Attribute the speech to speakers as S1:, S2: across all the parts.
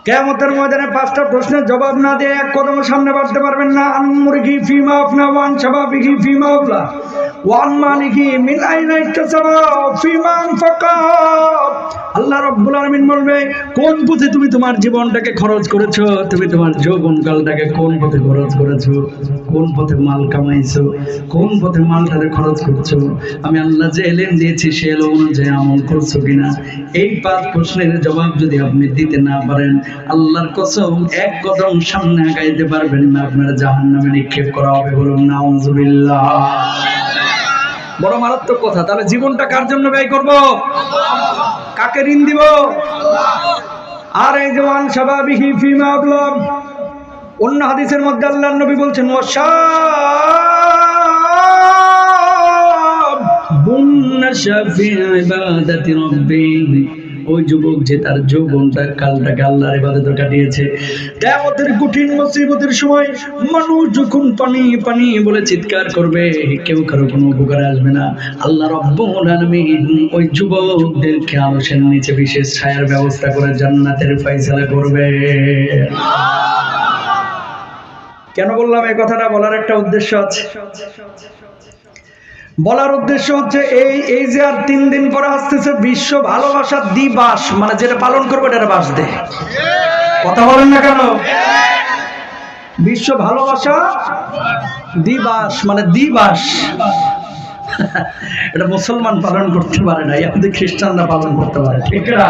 S1: কিয়ামতের ময়দানে পাঁচটা প্রশ্নের জবাব না দিয়ে এক কদম সামনে বাড়তে পারবেন না। আন মুরগি ফিমা আফনা ওয়ান শাবাবিহি ফিমা আফলা ওয়ান মালিহি মিন আইনা ইকতাসাবা ফিমা আনফাকা। আল্লাহ রাব্বুল আলামিন বলবে, কোন পথে তুমি তোমার জীবনটাকে খরচ করেছো, তুমি তোমার যৌবনকালটাকে কোন পথে খরচ করেছো, কোন পথে মাল কামাইছো, কোন পথে মালটাকে খরচ করছো, আমি আল্লাহ যে এলেম দিয়েছি সে এলেম অনুযায়ী আমল করছো কিনা। এই পাঁচ প্রশ্নের জবাব যদি আপনি দিতে না পারেন, আল্লাহর কসম এক কদম সামনে আগাইতে পারবেন না, আপনার জাহান্নামে নিক্ষেপ করা হবে। বলুন নাউযুবিল্লাহ। বড় মারাত্মক কথা। তাহলে জীবনটা কার জন্য ব্যয় করব? কাকে ঋণ দিব? আর এই জওয়ান শাবাবিহি ফিমা আবলাগ, অন্য হাদিসের মধ্যে আল্লাহর নবী বলছেন ওই যুবক যে তার যৌবনটা কালটাকে আল্লাহর ইবাদতে কাটিয়েছে। কিয়ামতের কঠিন মুসিবতের সময় মানুষ যখন পানি পানি বলে চিৎকার করবে, কেউ কারো কোনো উপকারে আসবে না। আল্লাহ রাব্বুল আলামিন ওই যুবকদেরকে আরশের নিচে বিশেষ ছায়ার ব্যবস্থা করে জান্নাতের ফয়সালা করবে। কেন বললাম এই কথাটা? বলার একটা উদ্দেশ্য আছে। বলার উদ্দেশ্য হচ্ছে এই যে আর 3 দিন পরে আসতেছে বিশ্ব ভালোবাসা দিবস, মানে যেটা পালন করবো এটা বাস দে। কথা বলেন না কেন? বিশ্ব ভালোবাসা দিবস মানে দিবস, এটা মুসলমান পালন করতে পারে না, আমাদের খ্রিস্টানরা পালন করতে পারে। ঠিক না?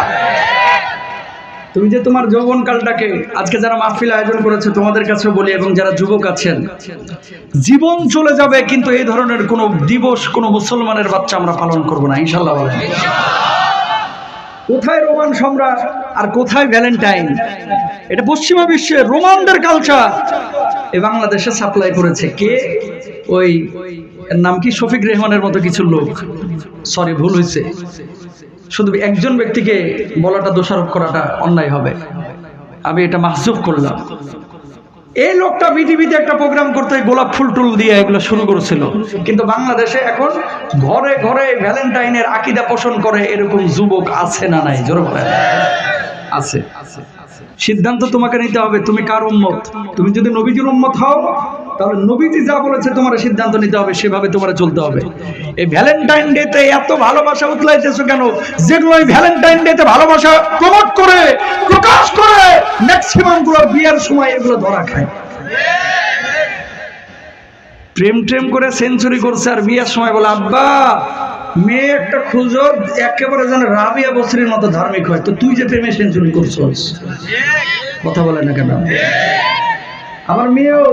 S1: তুমি যে তোমার যৌবনকালটাকে, আজকে যারা মাহফিল আয়োজন করেছে তোমাদের কাছেও বলি, এবং যারা যুবক আছেন, জীবন চলে যাবে কিন্তু এই ধরনের কোন দিবস কোন মুসলমানের বাচ্চা আমরা পালন করব না, ইনশাআল্লাহ বলেন। কোথায় রোমান সম্রাট আর কোথায় ভ্যালেন্টাইন? এটা পশ্চিমা বিশ্বে রোমানদের কালচার এই বাংলাদেশে সাপ্লাই করেছে কে? ওই এর নাম কি, শফিক রেহমানের মতো কিছু লোক। সরি, ভুল হয়েছে। শুধু একজন ব্যক্তিকে বলাটা, দোষারোপ করাটা অন্যায় হবে, আমি এটা মাহজুব করলাম। এই লোকটা বিটিভিতে একটা প্রোগ্রাম করতে গোলাপ ফুল টুল দিয়ে এগুলো শুরু করেছিল, কিন্তু বাংলাদেশে এখন ঘরে ঘরে ভ্যালেন্টাইনের আকীদা পোষণ করে এরকম যুবক আছে না নাই? জোরে বলেন। আছে। সিদ্ধান্ত তোমাকে নিতে হবে, তুমি কার উম্মত। তুমি যদি নবীজির উম্মত হও, তাহলে নবীজি যা বলেছে তোমার সিদ্ধান্ত নিতে হবে, সেভাবে তোমার চলতে হবে। এই ভ্যালেন্টাইন ডে তে এত ভালোবাসা উতলাইতেছো কেন? যেগুলো এই ভ্যালেন্টাইন ডে তে ভালোবাসা প্রমোট করে, প্রকাশ করে, ম্যাক্সিমাম গুলো বিয়ের সময় এগুলো ধরা খায়। প্রেম ট্রেম করে সেঞ্চুরি করছে, আর বিয়ের সময় বলে আব্বা মেয়ে একটা খুঁজো একেবারে যেন রাবিয়া বসরির মতো ধার্মিক হয়। তো তুই যে প্রেমে সেঞ্চুরি করছস, কথা বলে না কেন? আমার মেয়েও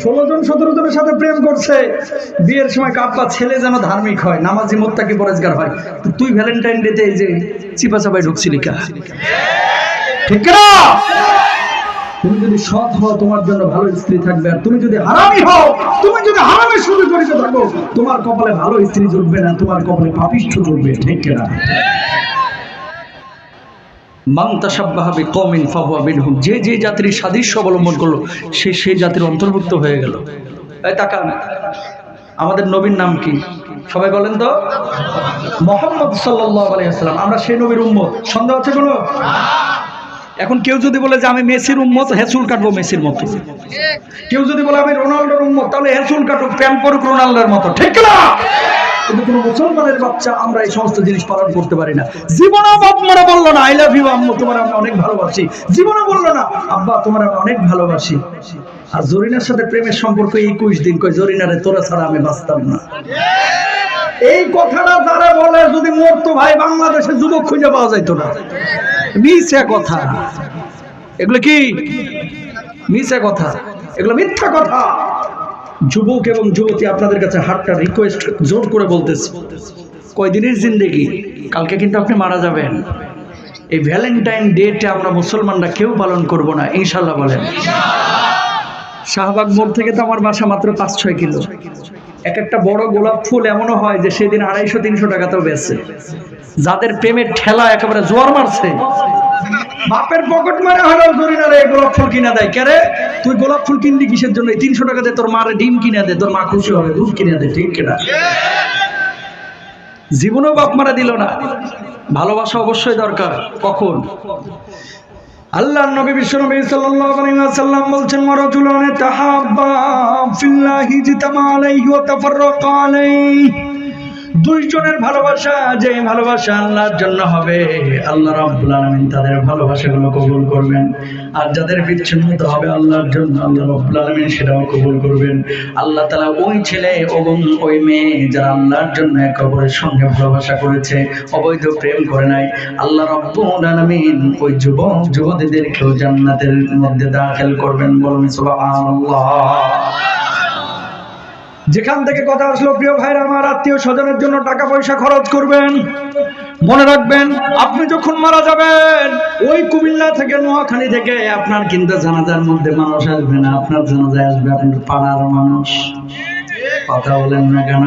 S1: 16 জন 17 জনের সাথে প্রেম করছে, বিয়ের সময় কাপ্পা ছেলে যেন ধার্মিক হয়, নামাজি মুত্তাকি পরেজগার হয়। তো তুই ভ্যালেন্টাইন ডে তে এই যে চিপা চাপাই ঢুকছিলি কা? ঠিক না? তুমি যদি সৎ হও তোমার জন্য ভালো স্ত্রী থাকবে, আর তুমি যদি হারামি হও, তুমি যদি হারামের সাথে জড়িত থাকো, তোমার কপালে ভালো স্ত্রী জুটবে না, তোমার কপালে পাপিষ্ঠ জুটবে। ঠিক না? মান তাশাব্বাহা বিকওমিন ফাহুয়া মিনহুম, যে যে জাতির সাদৃশ্য অবলম্বন করলো সে সেই জাতির অন্তর্ভুক্ত হয়ে গেল। এই তাকান, আমাদের নবীর নাম কি? সবাই বলেন তো। মুহাম্মদ সাল্লাল্লাহু আলাইহি ওয়াসাল্লাম। আমরা সেই নবীর উম্মত, সন্দেহ আছে কোনো? এখন কেউ যদি বলে যে আমি মেসির উম্মত, হেসুল কাটবো মেসির মতো। কেউ যদি বলে আমি রোনাল্ডোর উম্মত, তাহলে হেসুল কাটুক, প্যান পরুক রোনাল্ডোর মতো। ঠিক না? কিন্তু কোনো মুসলমানের বাচ্চা আমরা এই সমস্ত জিনিস পালন করতে পারি না। জীবনেও বাপ মারা বললো না আই লাভ ইউ আম্মু, তোমার আমি অনেক ভালোবাসি। জীবনে বললো না আব্বা তোমার আমি অনেক ভালোবাসি। আর জরিনার সাথে প্রেমের সম্পর্ক 21 দিন, কই জরিনারে তোরা ছাড়া আমি বাঁচতাম না। এই কথাটা যারা বলে যদি মরতো ভাই, বাংলাদেশে যুবক খুঁজে পাওয়া যাইতো না। মিথ্যা কথা এগুলো, কি মিথ্যা কথা, এগুলো মিথ্যা কথা। যুবক এবং যুবতী, আপনাদের কাছে হাতটা রিকোয়েস্ট জোর করে বলতেছি, কয়দিনের জিন্দেগি, কালকে কিন্তু আপনি মারা যাবেন। এই ভ্যালেন্টাইন ডেটা আমরা মুসলমানরা কেউ পালন করব না, ইনশাল্লাহ বলেন। শাহবাগ মোড় থেকে তো আমার বাসা মাত্র 5-6 কিলো। এক একটা বড় গোলাপ ফুল এমনও হয় যে সেদিন 250-300 টাকাতেও বেচে। যাদের প্রেমের ঠেলা একেবারে জোয়ার মারছে, বাপের পকেট মারা হলেও জরিনারে গোলাপ ফুল কিনা দেয়। কে রে তুই গোলাপ ফুল কিনলি কিসের জন্য? 300 টাকা দে, তোর মারে ডিম কিনা দে, তোর মা খুশি হবে, দুধ কিনা দে। ঠিক কিনা? জীবনেও বাপ মারা দিল না। ভালোবাসা অবশ্যই দরকার। কখন? আল্লাহর নবী বিশ্বনবী সাল্লাল্লাহু আলাইহি ওয়াসাল্লাম বলছেন, ওয়ারাজুলান তাহাব্বা ফিল্লাহি জিতামা আলাইহি ওয়া তাফাররাকা আলাইহি। দুইজনের ভালোবাসা, যে ভালোবাসা আল্লাহর জন্য হবে, আল্লাহ রাব্বুল আলামিন তাদের ভালোবাসাগুলো কবুল করবেন। আর যাদের বিচ্ছিন্নতা হবে আল্লাহর জন্য, আল্লাহ রাব্বুল আলামিন সেটাও কবুল করবেন। আল্লাহ তাআলা ওই ছেলে এবং ওই মেয়ে যারা আল্লাহর জন্য একে অপরের সঙ্গে ভালোবাসা করেছে, অবৈধ প্রেম করে নাই, আল্লাহ রাব্বুল আলামিন ওই যুবক যুবতীদেরকেও জান্নাতের মধ্যে দাখিল করবেন। বলুন সুবহানাল্লাহ। যেখান থেকে কথা আসলো, প্রিয় ভাইরা আমার, আত্মীয় স্বজনের জন্য টাকা পয়সা খরচ করবেন। মনে রাখবেন, আপনি যখন মারা যাবেন, ওই কুমিল্লা থেকে নোয়াখালী থেকে আপনার কিন্তু জানাজার মধ্যে মানুষ আসবে না, আপনার জানাজায় আসবে আপনার পাড়ার মানুষ। কথা বলেন না কেন?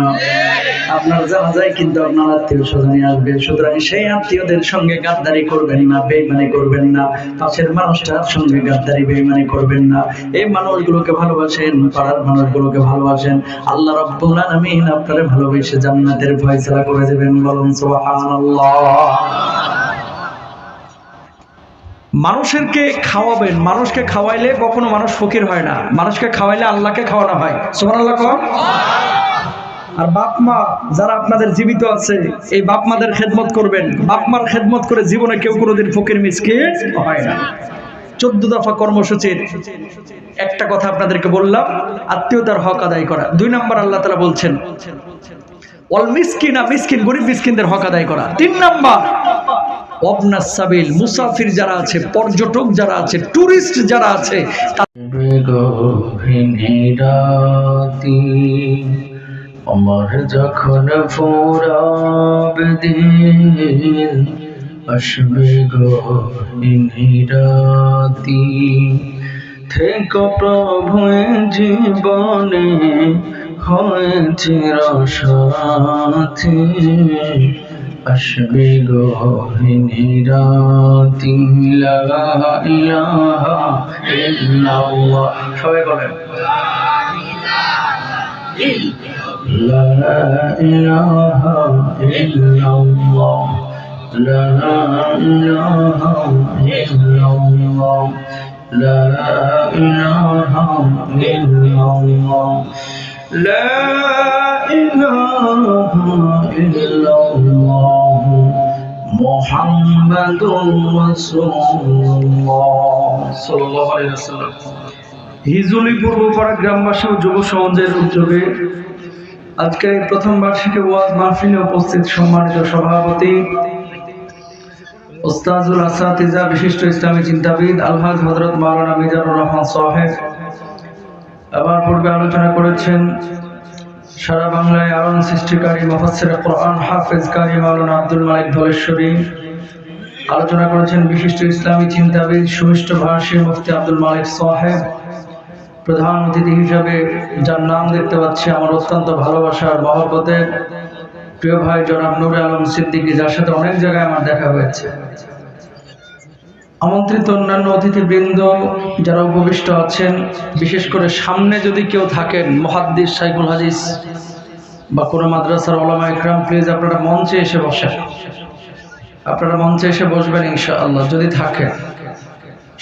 S1: আপনার জানাজায় কিন্তু আপনার আত্মীয় স্বজনই আসবে। সুতরাং সেই আত্মীয়দের সঙ্গে গাদ্দারি করবেন না, বেঈমানি করবেন না, পাশের মানুষটার সঙ্গে গাদ্দারি বেঈমানি করবেন না। এই মানুষগুলোকে ভালোবাসেন, পাড়ার মানুষগুলোকে ভালোবাসেন। আল্লাহ রাব্বুল আলামিন আপনারে ভালোবেসে জান্নাতের ফয়সালা করে দেবেন। বলুন সুবহানাল্লাহ। মানুষকে খাওয়াবেন। মানুষকে খাওয়াইলে কখনো মানুষ ফকির হয় না, মানুষকে খাওয়াইলে আল্লাহকে খাওয়ানো হয়। সুবহানাল্লাহ। আর বাপ মা যারা আপনাদের জীবিত আছে, এই বাপ মাদের খেদমত করবেন। বাপ মার খেদমত করে জীবনে কেউ কোনোদিন ফকির মিসকিন হয় না। 14 দফা কর্মসূচির একটা কথা আপনাদেরকে বললাম, আত্মীয়তার হক আদায় করা। 2 নম্বর আল্লাহ তাআলা বলছেন ওয়াল মিসকিনা, মিসকিন গরিব মিসকিনদের হক আদায় করা। 3 নম্বর ওয়াবনাস সাবিল, মুসাফির যারা আছে, পর্যটক যারা আছে, টুরিস্ট যারা আছে,
S2: আমার যখন ফুরাবে দিন, আসবে গহীন রাতি, থেকো প্রভু জীবনে হয়েছে রসাথী, আসবে গহীন রাতি। লা ইলাহা ইল্লাল্লাহ। সবাই বলেন لا إله إلا الله، لا إله إلا الله، لا إله إلا الله، لا إله إلا الله، محمد رسول الله صلى الله عليه وسلم।
S1: হিজুলি পূর্বপাড়া গ্রামবাসী ও যুব সমাজের উদ্যোগে আজকে প্রথম বার্ষিকী ওয়াজ মাহফিলে উপস্থিত সম্মানিত সভাপতি উস্তাজুল আসাতিজা, বিশিষ্ট ইসলামী চিন্তাবিদ আলহাজ হযরত মাওলানা মিজানুর রহমান সাহেব, আবার পূর্বে আলোচনা করেছেন সারা বাংলায় আলোড়ন সৃষ্টিকারী মুফাসসিরে কোরআন হাফেজ কারি মাওলানা আব্দুল মালিক ধলেশ্বরী, আলোচনা করেছেন বিশিষ্ট ইসলামী চিন্তাবিদ সুমিষ্ট ভাষী মুফতি আব্দুল মালিক সাহেব। প্রধান অতিথি হিসাবে যার নাম দেখতে পাচ্ছি আমার অত্যন্ত ভালোবাসার মহব্বতের প্রিয় ভাই জনাব নূরে আলম সিদ্দিকী, যার সাথে অনেক জায়গায় আমার দেখা হয়েছে। আমন্ত্রিত অন্যান্য অতিথিবৃন্দ যারা উপবিষ্ট আছেন, বিশেষ করে সামনে যদি কেউ থাকেন মুহাদ্দিস, শাইখুল হাদিস বা কোনো মাদ্রাসার উলামা ইকরাম, প্লিজ আপনারা মঞ্চে এসে বসেন। আপনারা মঞ্চে এসে বসবেন ইনশাআল্লাহ যদি থাকেন।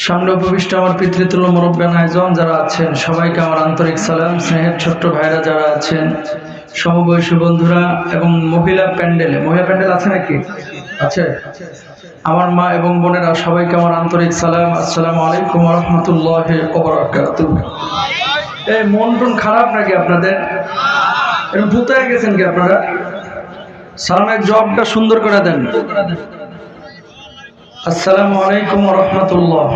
S1: সামনে উপবিষ্ট আমার পিতৃতুল্য মুরব্বিয়ান আয়োজন যারা আছেন, সবাইকে আমার আন্তরিক সালাম। স্নেহের ছোট্ট ভাইরা যারা আছেন, সমবয়সী বন্ধুরা এবং মহিলা প্যান্ডেলে, মহিলা প্যান্ডেল আছে নাকি? আছে? আমার মা এবং বোনেরা, সবাইকে আমার আন্তরিক সালাম। আসসালামু আলাইকুম ওয়া রাহমাতুল্লাহি ওয়া বারাকাতুহু। এই মন টন খারাপ নাকি আপনাদের? এরকম ভূতায় গেছেন কি আপনারা? সালামের জবাবটা সুন্দর করে দেন। আসসালামু আলাইকুম ওয়া রাহমাতুল্লাহ।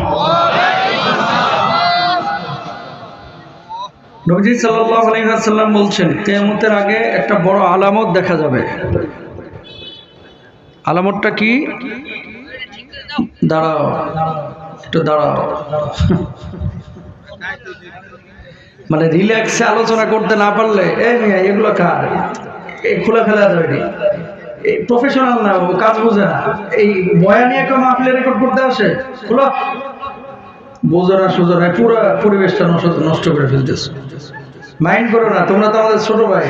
S1: নবীজি সাল্লাল্লাহু আলাইহি ওয়াসাল্লাম বলছেন, কিয়ামতের আগে একটা বড় আলামত দেখা যাবে। আলামতটা কি? দাঁড়াও, একটু দাঁড়াও। মানে রিল্যাক্সে আলোচনা করতে না পারলে এগুলো কার? এই খুলে ফেলা যাবে। এই প্রফেশনাল না, ও কাজ বোঝে না। এই বয়ান নিয়ে কেউ মাহফিলে রেকর্ড করতে আসে, খুলো। বোঝো না সোজো না, পুরো পরিবেশটা নষ্ট করে ফেলতেছে। মাইন্ড করো না, তোমরা তো আমাদের ছোট ভাই।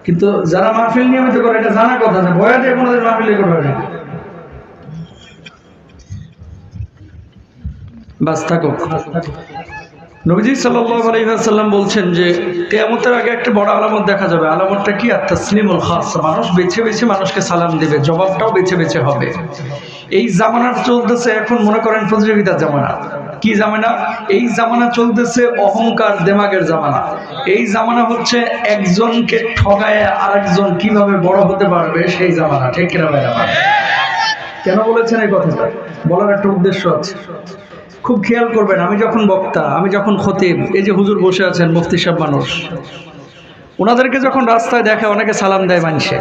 S1: কিন্তু যারা মাহফিল নিয়মিত করে এটা জানা কথা না, বয়ান দিয়ে কোনোদিন মাহফিল রেকর্ড হয় না। বাস থাকুক। নবীজি সাল্লাল্লাহু আলাইহি ওয়াসাল্লাম বলছেন যে কিয়ামতের আগে একটা বড় আলামত দেখা যাবে। আলামতটা কি? আত-তাসলিমুল খাস। মানুষ বেছে বেছে মানুষকে সালাম দেবে, জবাবটাও বেছে বেছে হবে। এই জামানার চলতেছে এখন, মনে করেন প্রতিযোগিতার জামানা। কি জামানা? এই জামানা চলতেছে অহংকার দেমাগের জামানা। এই জামানা হচ্ছে একজনকে ঠগায় আরেকজন কিভাবে বড় হতে পারবে সেই জামানা। ঠিক কিনা ভাই? কেন বলেছেন এই কথাটা? বলার একটা উদ্দেশ্য আছে, খুব খেয়াল করবেন। আমি যখন বক্তা, আমি যখন খতিব, এই যে হুজুর বসে আছেন মুফতি সাহেব মানুষ, ওনাদেরকে যখন রাস্তায় দেখে অনেকে সালাম দেয় মানুষে।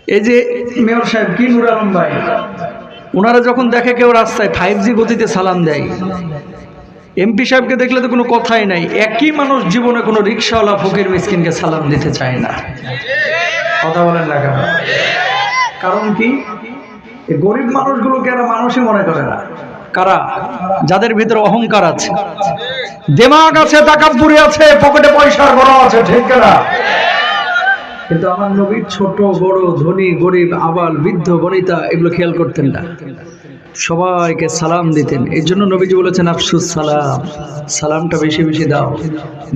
S1: এই যে মেয়র সাহেব কি নুর আলম ভাই, ওনারা যখন দেখে কেউ রাস্তায় 5G গতিতে সালাম দেয়। এমপি সাহেবকে দেখলে তো কোনো কথাই নাই। একই মানুষ জীবনে কোনো রিক্সাওয়ালা ফকির মিসকিনকে সালাম দিতে চায় না। কথা বলেন না কেন? কারণ কি? এই গরিব মানুষগুলোকে এরা মানুষই মনে করে না। কারা? যাদের ভিতরে অহংকার আছে, দেমাগ আছে, তাকাব্বুরি আছে, পকেটে পয়সার বড় আছে। ঠিক না? কিন্তু আমার নবী ছোট বড়, ধনী গরিব, আবাল বৃদ্ধ বনিতা এগুলো খেয়াল করতেন না, সবাইকে সালাম দিতেন। এই জন্য নবীজি বলেছেন আফসুস সালাম, সালামটা বেশি বেশি দাও,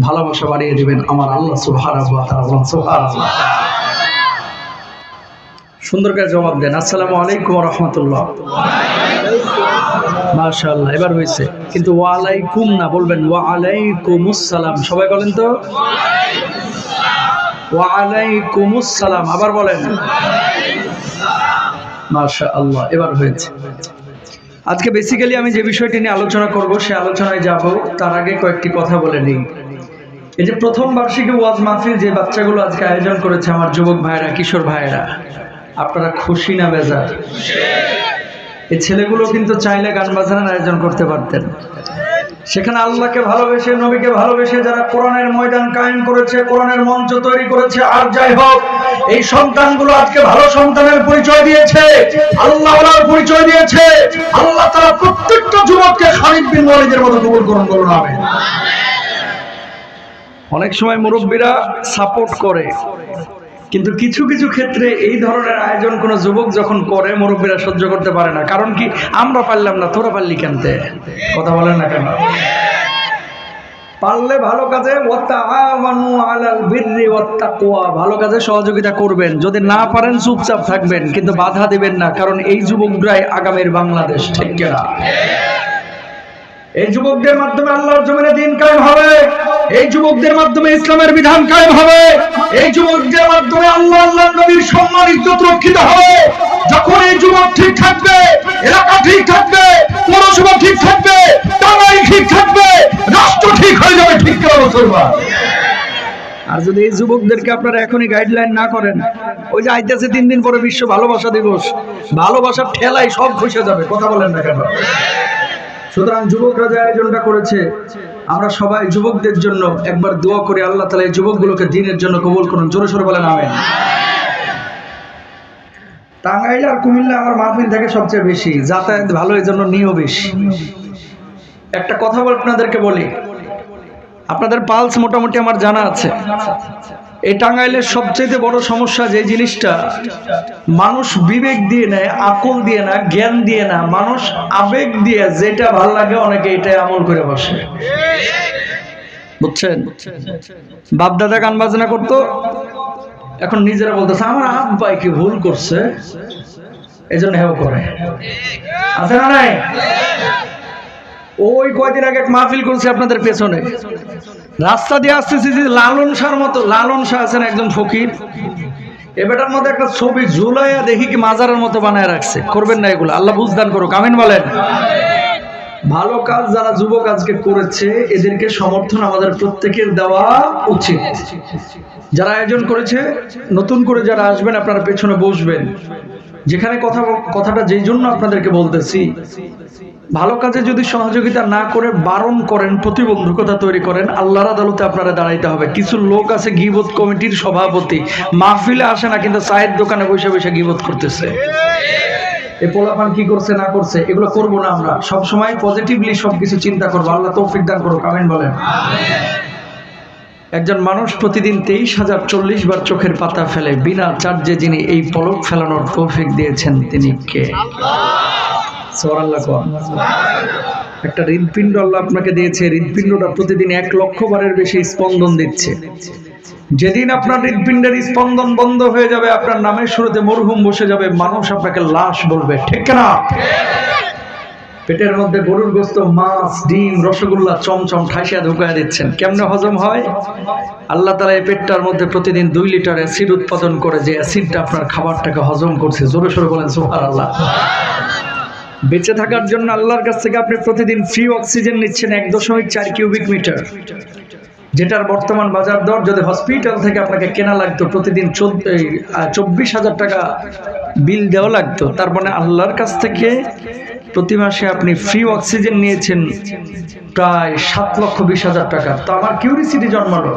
S1: ভালোবাসা বাড়িয়ে দিবেন আমার আল্লাহ সুবহানাহু ওয়া তাআলা। সুবহানাল্লাহ। সুন্দর করে জবাব দেন, আসসালামু আলাইকুম ওয়া রাহমাতুল্লাহ। মাশাআল্লাহ, এবার হয়েছে। কিন্তু ওয়া আলাইকুম না, বলবেন ওয়া আলাইকুমুস সালাম। সবাই বলেন তো ওয়া আলাইকুমুস সালাম। আবার বলেন মাশাআল্লাহ, এবার হয়েছে। আজকে বেসিক্যালি আমি যে বিষয়টি নিয়ে আলোচনা করব, সে আলোচনায় যাব তার আগে কয়েকটি কথা বলে নিই। এই যে প্রথম বার্ষিকী ওয়াজ মাহফিল যে বাচ্চাগুলো আজকে আয়োজন করেছে, আমার যুবক ভাইরা, কিশোর ভাইরা, আপনারা খুশি না বেজার? এই ছেলেগুলো কিন্তু চাইলে গান বাজনার আয়োজন করতে পারতেন। সেখানে আল্লাহকে ভালোবেসে, নবীকে ভালোবেসে যারা কোরআনের ময়দান কায়েম করেছে, কোরআনের মঞ্চ তৈরি করেছে, আর যাই হোক, এই সন্তানগুলো আজকে ভালো সন্তানের পরিচয় দিয়েছে, আল্লাহর পরিচয় দিয়েছে। আল্লাহ তাআলা প্রত্যেকটা যুবককে খালিদ বিন ওয়ালিদের মতো কবুল করুন, বলুন আমিন। অনেক সময় মুরব্বীরা সাপোর্ট করে, কিন্তু কিছু কিছু ক্ষেত্রে এই ধরনের আয়োজন কোনো যুবক যখন করে, মুরব্বীরা সহ্য করতে পারে না। কারণ কি? আমরা পারলাম না, তোরা পারলি কেনতে? কথা বলেন না কেন? পারলে ভালো কাজে ওয়াতাআওয়ানু আলাল বিররি ওয়াত তাকওয়া, ভালো কাজে সহযোগিতা করবেন। যদি না পারেন চুপচাপ থাকবেন, কিন্তু বাধা দিবেন না। কারণ এই যুবকরাই আগামীর বাংলাদেশ। ঠিক কিনা? এই যুবকদের মাধ্যমে আল্লাহর জমিনে দ্বীন কায়েম হবে, এই যুবকদের মাধ্যমে ইসলামের বিধান কায়েম হবে, এই যুবকদের মাধ্যমে আল্লাহর নবীর সম্মান ইজ্জত রক্ষিত হবে। যখন এই যুবক ঠিক থাকবে, এলাকা ঠিক থাকবে, পৌরসভা ঠিক থাকবে, টাঙ্গাইল ঠিক থাকবে, রাষ্ট্র ঠিক হয়ে যাবে। ঠিক কিনা মুসলমান? আর যদি এই যুবকদেরকে আপনারা এখনই গাইডলাইন না করেন, ওই যে আইতেছে 3 দিন পরে বিশ্ব ভালোবাসা দিবস, ভালোবাসার ঠেলায় সব খসে যাবে। কথা বলেন না কেন? সুতরাং যুবকরা যে আয়োজনটা করেছে, আমরা সবাই যুবকদের জন্য একবার দোয়া করি, আল্লাহ তাআলা এই যুবকগুলোকে দ্বীনের জন্য কবুল করুন। জোরে সোরে বলেন আমিন। টাঙ্গাইল আর কুমিল্লা আমার মাহফিল থেকে সবচেয়ে বেশি, যাতায়াত ভালো, এই জন্য নিয়েও বেশি। একটা কথা আপনাদেরকে বলি, আপনাদের পালস মোটামুটি আমার জানা আছে। এই টাঙ্গাইলের সবচেয়ে বড় সমস্যা যে জিনিসটা, মানুষ বিবেক দিয়ে নেয়, আকল দিয়ে না, জ্ঞান দিয়ে না, মানুষ আবেগ দিয়ে যেটা ভালো লাগে অনেকে এটাই আমল করে বসে। বুঝছেন? বাপ দাদা গান বাজনা করতো, এখন নিজেরা বলতেছে আমার আব্বাই কি ভুল করছে, এই জন্য হেও করে। আছে না নাই? ওই কয়দিন আগে এক মাহফিল করছে আপনাদের পেছনে, রাস্তা দিয়ে আসতেছি, লালন শাহর মতো, লালন শাহ আছেন একজন ফকির, এটার মধ্যে একটা ছবি ঝুলাইয়া দেখি কি মাজারের মতো বানায় রাখছে। করবেন না এগুলো, আল্লাহ বুঝদান করুক, আমিন বলেন। ভালো কাজ যারা যুবক আজকে করেছে, এদেরকে সমর্থন আমাদের প্রত্যেকের দেওয়া উচিত। যারা আয়োজন করেছে, নতুন করে যারা আসবেন আপনারা পেছনে বসবেন। যেখানে কথাটা যেই জন্য আপনাদেরকে বলতেছি, ভালো কাজে যদি সহযোগিতা না করে বারণ করেন, প্রতিবন্ধকতা তৈরি করেন, আল্লাহর আদালতে আপনারা দাঁড়াইতে হবে। কিছু লোক আছে গীবত কমিটির সভাপতি, মাহফিলে আসে না কিন্তু চায়ের দোকানে বসে বসে গীবত করতেছে। এই পোলাপান কি করছে না করছে এগুলো করবো না। আমরা সবসময় পজিটিভলি সবকিছু চিন্তা করবো। আল্লাহ তৌফিক দান করুক, আমিন বলেন। একজন মানুষ প্রতিদিন 23,040 বার চোখের পাতা ফেলে, বিনা চার্জে যিনি এই পলক ফেলানোর তৌফিক দিয়েছেন তিনি কে? সুবহানাল্লাহ কোন। একটা হৃদপিণ্ড আল্লাহ আপনাকে দিয়েছে, হৃদপিণ্ডটা প্রতিদিন 1 লক্ষ বারের বেশি স্পন্দন দিচ্ছে। যেদিন আপনার হৃদপিণ্ডের স্পন্দন বন্ধ হয়ে যাবে, আপনার নামের শুরুতে মরহুম বসে যাবে, মানুষ আপনাকে লাশ বলবে, ঠিক না? পেটের মধ্যে গরুর গোশত, মাছ, ডিম, রসগোল্লা চমচম ঠাইসা ঢুকায় দিচ্ছেন, কেমনে হজম হয়? আল্লাহ তাআলা এই পেটটার মধ্যে প্রতিদিন 2 লিটার অ্যাসিড উৎপাদন করে, যে অ্যাসিডটা আপনার খাবারটাকে হজম করছে। জোরে সোরে বলেন সুবহানাল্লাহ। বেঁচে থাকার জন্য আল্লাহর কাছ থেকে আপনি প্রতিদিন ফ্রি অক্সিজেন নিচ্ছেন 1.4 কিউবিক মিটার, যেটার বর্তমান বাজার দর যদি হসপিটাল থেকে আপনাকে কেনা লাগতো প্রতিদিন 24,000 টাকা বিল দেওয়া লাগতো, তার মানে আল্লাহর কাছ থেকে প্রতি মাসে আপনি ফ্রি অক্সিজেন নিয়েছেন প্রায় 7,20,000 টাকা। তো আমার কিউরিসিটি জন্মালো,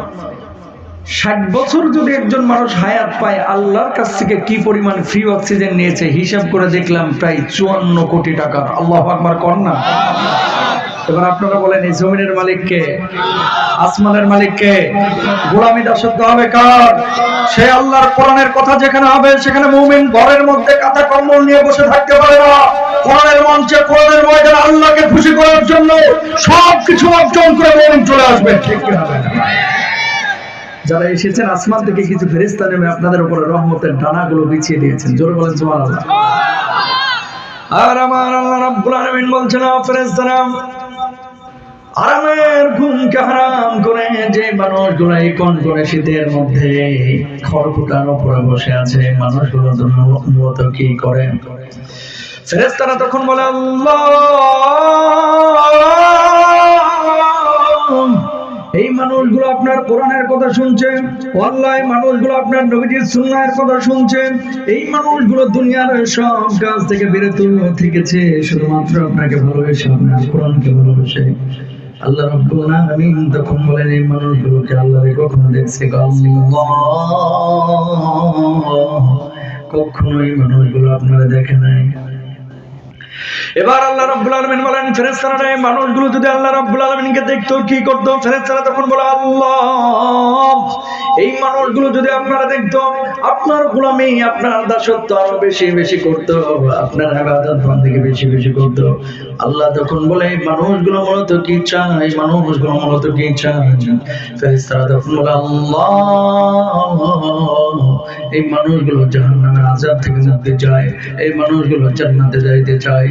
S1: 60 বছর যদি একজন মানুষ হায়াত পায়, আল্লাহর কাছ থেকে কি পরিমাণ ফ্রি অক্সিজেন নিয়েছে হিসাব করে দেখলাম প্রায় 54 কোটি টাকা। আল্লাহু আকবার কর না। এবার আপনারা বলেন, এই জমিনের মালিক কে? আসমানের মালিক কে? গোলামি দাসত্ব হবে কার? সে আল্লাহর কোরআনের কথা যেখানে হবে সেখানে মুমিন ঘরের মধ্যে কাঁথা কম্বল নিয়ে বসে থাকতে পারে না। কোরআনের মঞ্চে, কোরআনের ময়দানে আল্লাহকে খুশি করার জন্য সবকিছু অর্জন করে মুমিন চলে আসবে, ঠিক কি হবে? যারা এসেছেন আসমান থেকে কিছু ফেরেশতা নেমে আপনাদের উপরে রহমতের ডানাগুলো বিছিয়ে দিয়েছেন। জোরে বলেন সুবহানাল্লাহ। আর আমার আল্লাহ রাব্বুল আলামিন বলছেন, ফেরেশতারা আরামের ঘুমকে হারাম করে যে মানুষগুলো এই কনকনে শীতের মধ্যে খড়কুটার উপরে বসে আছে, মানুষগুলো মূলত কি করে? ফেরেশতারা তখন বলে, আল্লাহ এই মানুষগুলো আপনার কোরআনের কথা শুনছে, আল্লাহ এই মানুষগুলো আপনার নবীজির সুন্নাহের কথা শুনছে, এই মানুষগুলো দুনিয়ার সব কাজ থেকে বিরত থেকেছে শুধুমাত্র আপনাকে ভালোবেসে, আপনার কোরআনকে ভালোবেসে। আল্লাহ রাব্বুল আলামিন তখন বলেন, এই মানুষগুলোকে আল্লাহ কখনো দেখছে? কখনো এই মানুষগুলো আপনারা দেখে নাই। এবার আল্লাহ রাব্বুল আলামিন বলেন, ফেরেশতারা এই মানুষগুলো যদি আল্লাহ রাব্বুল আলামিনকে দেখতো কি করতো? ফেরেশতারা তখন বলে, আল্লাহ এই মানুষগুলো যদি আপনারা দেখতো, আপনার গোলামি, আপনার দাসত্ব আরো বেশি বেশি করতো, আপনার ইবাদত বন্দেগী বেশি বেশি করতো। আল্লাহ তখন বলে, এই মানুষগুলো মূলত কি চায়? এই মানুষগুলো মূলত কি চায়? ফেরেশতারা তখন বলে, আল্লাহ এই মানুষগুলো জাহান্নামের আযাব থেকে মুক্তি চায়, এই মানুষগুলো জান্নাতে যাইতে চায়।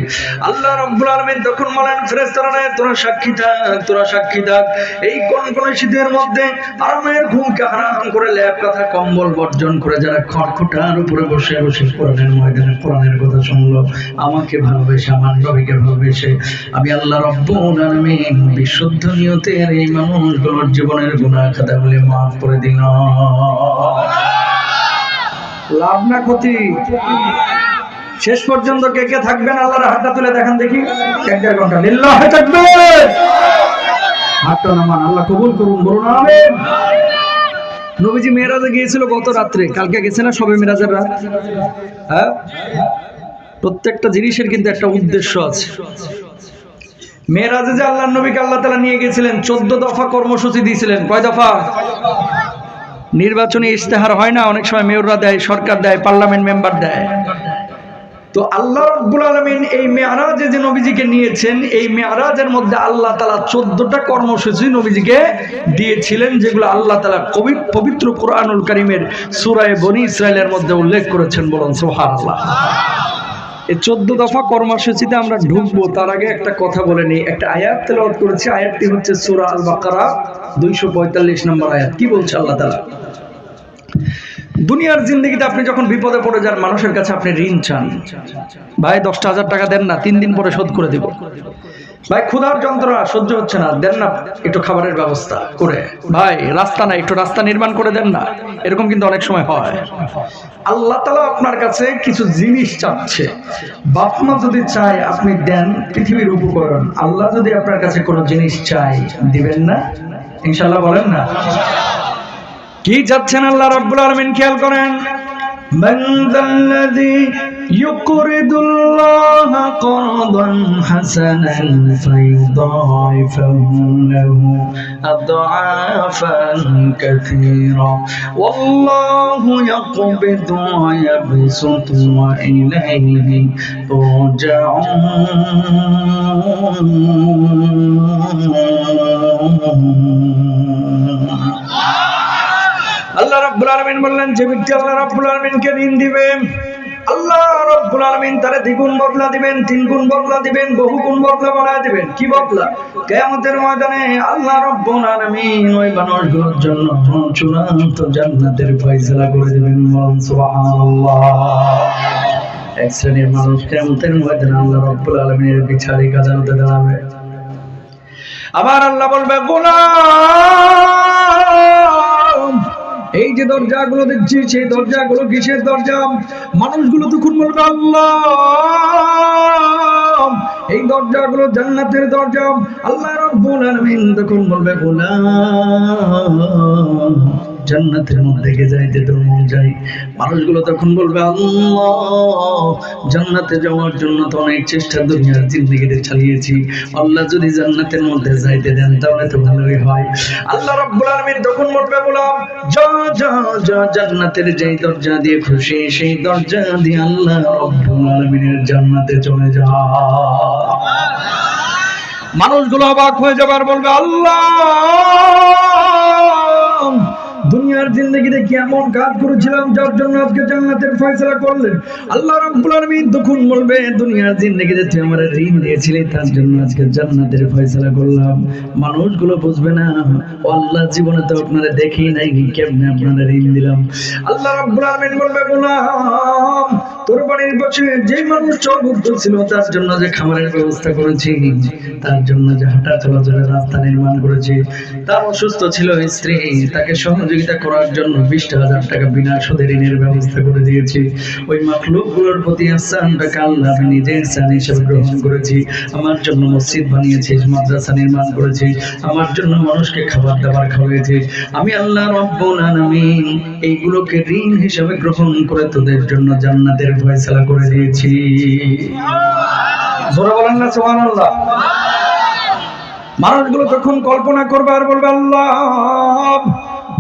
S1: আল্লাহ রাব্বুল আলামিন তখন বলেন, ফেরেশতারা তোরা সাক্ষী থাক, তোরা সাক্ষী থাক, এই কনকনে শীতের মধ্যে আরামের ঘুমকে হারাম করে লেপ কাঁথা কম্বল বর্জন করে যারা খড়কুটার উপরে বসে বসে কোরআনের ময়দানে কোরআনের কথা শুনলো, আমাকে ভালোবেসে, আমার নবীকে ভালোবেসে, আমি আল্লাহ রাব্বুল আলামিন বিশুদ্ধ নিয়তের এই মানুষগুলোর জীবনের গুনাহ খাতাগুলো মাফ করে দিলাম। লাভ না ক্ষতি? শেষ পর্যন্ত কে কে থাকবেন আল্লাহর হাতটা তুলে দেখান দেখি। 1.5 ঘন্টা লিল্লাহি তাকবীর। হাতটা নামান, আল্লাহ কবুল করুন, বলুন আমিন। নবীজি মেরাজে গিয়েছিল গত রাত্রে, কালকে গেছে না শবে মেরাজের রাত? হ্যাঁ, প্রত্যেকটা জিনিসের কিন্তু একটা উদ্দেশ্য আছে। মেরাজে যে আল্লাহর নবীকে আল্লাহ তাআলা নিয়ে গেছিলেন, 14 দফা কর্মসূচি দিয়েছিলেন। কয় দফা? নির্বাচনী ইশতেহার হয় না অনেক সময়, মেয়ররা দেয়, সরকার দেয়, পার্লামেন্ট মেম্বার দেয়। তো আল্লাহ রাব্বুল আলামিন এই মেরাজে যে নবীজিকে নিয়েছেন, এই মেরাজের মধ্যে আল্লাহ তাআলা 14টা কর্মসূচি নবীজিকে দিয়েছিলেন, যেগুলো আল্লাহ তাআলা পবিত্র কোরআনুল কারীমের সূরা বনী ইসরাইলের মধ্যে উল্লেখ করেছেন। বলুন সুবহানাল্লাহ। এই 14 দফা কর্মসূচিতে আমরা ঢুকবো তার আগে একটা কথা বলে নিই। একটা আয়াত তেলাওয়াত করেছি, আয়াতটি হচ্ছে সূরা আল বাকারা 245 নম্বর আয়াত। কি বলছে আল্লাহ তাআলা? দুনিয়ার জিন্দেগিতে আপনি যখন বিপদে পড়ে যান, মানুষের কাছে আপনি ঋণ চান, ভাই 10,000 টাকা দেন না, 3 দিন পরে শোধ করে দেব। ভাই ক্ষুধার যন্ত্রণা সহ্য হচ্ছে না, দেন না একটু খাবারের ব্যবস্থা করে। ভাই রাস্তা নাই, একটু রাস্তা নির্মাণ করে দেন না। এরকম কিন্তু অনেক সময় হয়। আল্লাহ তাআলা আপনার কাছে কিছু জিনিস চাচ্ছে। বাপ মা যদি চায় আপনি দেন পৃথিবীর উপকরণ, আল্লাহ যদি আপনার কাছে কোনো জিনিস চায় দিবেন না? ইনশাআল্লাহ বলেন না? কি চাচ্ছেন আল্লাহ রাব্বুল আলামিন? খেয়াল করেন, মান যাল্লাযী ইউকরিদুল্লাহ করদান হাসানান ফায়ুদাইফাহু লাহু আদআফান কাসীরা ওয়াল্লাহু ইয়াকবিদু ওয়া ইয়াবসুতু ওয়া ইলাইহি তুরজাউন। আল্লাহ রাব্বুল আলামিন বললেন, যে ব্যক্তি আল্লাহ রাব্বুল আলামিনকে ঋণ দিবে, আল্লাহ রাব্বুল আলামিন তারে দ্বিগুণ বদলা দিবেন, তিন গুণ বদলা দিবেন, বহু গুণ বদলা বাড়ায় দিবেন। কি বদলা? কিয়ামতের ময়দানে আল্লাহ রাব্বুল আলামিন ওই মানুষগুলোর জন্য চূড়ান্ত জান্নাতের ফয়সালা করে দিবেন। সুবহানাল্লাহ। এক শ্রেণীর মানুষ কিয়ামতের ময়দানে আল্লাহ রাব্বুল আলামিনের বিচারে আদালতে দাঁড়াবে। আবার আল্লাহ বলবে, গোলাম, এই যে দরজাগুলো দেখছি, সেই দরজাগুলো কিসের দরজা? মানুষগুলো তখন বলবে, আল্লাহ, এই দরজাগুলো জান্নাতের দরজা। আল্লাহ রাব্বুল আলামিন তখন বলবে, গোলাম, জান্নাতের মধ্যে যাইতে তোর মন চাই। মানুষগুলো তখন বলবে, আল্লাহ, জান্নাতে যাওয়ার জন্য তো অনেক চেষ্টা দুনিয়ার জিন্দেগিতে চালিয়েছি, আল্লাহ যদি জান্নাতের মধ্যে যাইতে দেন তাহলে তো ভালোই হয়। আল্লাহ রাব্বুল আলামিন তখন বলবে, গোলাম, যা যা যা, জান্নাতের যেই দরজা দিয়ে খুশি সেই দরজা দিয়ে আল্লাহ রাব্বুল আলামিনের জান্নাতে চলে যা। মানুষগুলো অবাক হয়ে যাবার বলবে, আল্লাহ, দুনিয়ার জিন্দেগিতে কি এমন কাজ করেছিলাম যার জন্য আজকে জান্নাতের ফয়সালা করলেন? আল্লাহ রাব্বুল আলামিন তখন বলবে, দুনিয়ার জিন্দেগিতে তুই আমার ঋণ দিয়েছিলি, তার জন্য আজকে জান্নাতের ফয়সালা করলাম। মানুষগুলো বুঝবে না, আল্লাহ জীবনে তো আপনারা দেখি নাই, কেমনে আপনারা ঋণ দিলাম। আল্লাহ রাব্বুল আলামিন বলবে, গোলাম, তোর বাড়ির পাশে যে মানুষ চলভুক্ত ছিল তার জন্য যে খাবারের ব্যবস্থা করেছি, তার জন্য যে হাঁটা চলাচলের রাস্তা নির্মাণ করেছি, তার অসুস্থ ছিল স্ত্রী, তাকে সহযোগিতা করার জন্য 20,000 টাকা বিনা সুদে ঋণের ব্যবস্থা করে দিয়েছি। ওই মাখলুকগুলোর প্রতি ইহসানটাকে আল্লাহ আমি নিজে ইহসান হিসেবে গ্রহণ করেছি। আমার জন্য মসজিদ বানিয়েছি, মাদ্রাসা নির্মাণ করেছি, আমার জন্য মানুষকে খাবার দাবার খাওয়াইছি। আমি আল্লাহ রাব্বুল আলামিন এইগুলোকে ঋণ হিসেবে গ্রহণ করে তোদের জন্য জান্নাতের ফয়সালা করে দিয়েছি। জোরে বলেন না সুবহানাল্লাহ। মানুষগুলো তখন কল্পনা করবে আর বলবে, আল্লাহ,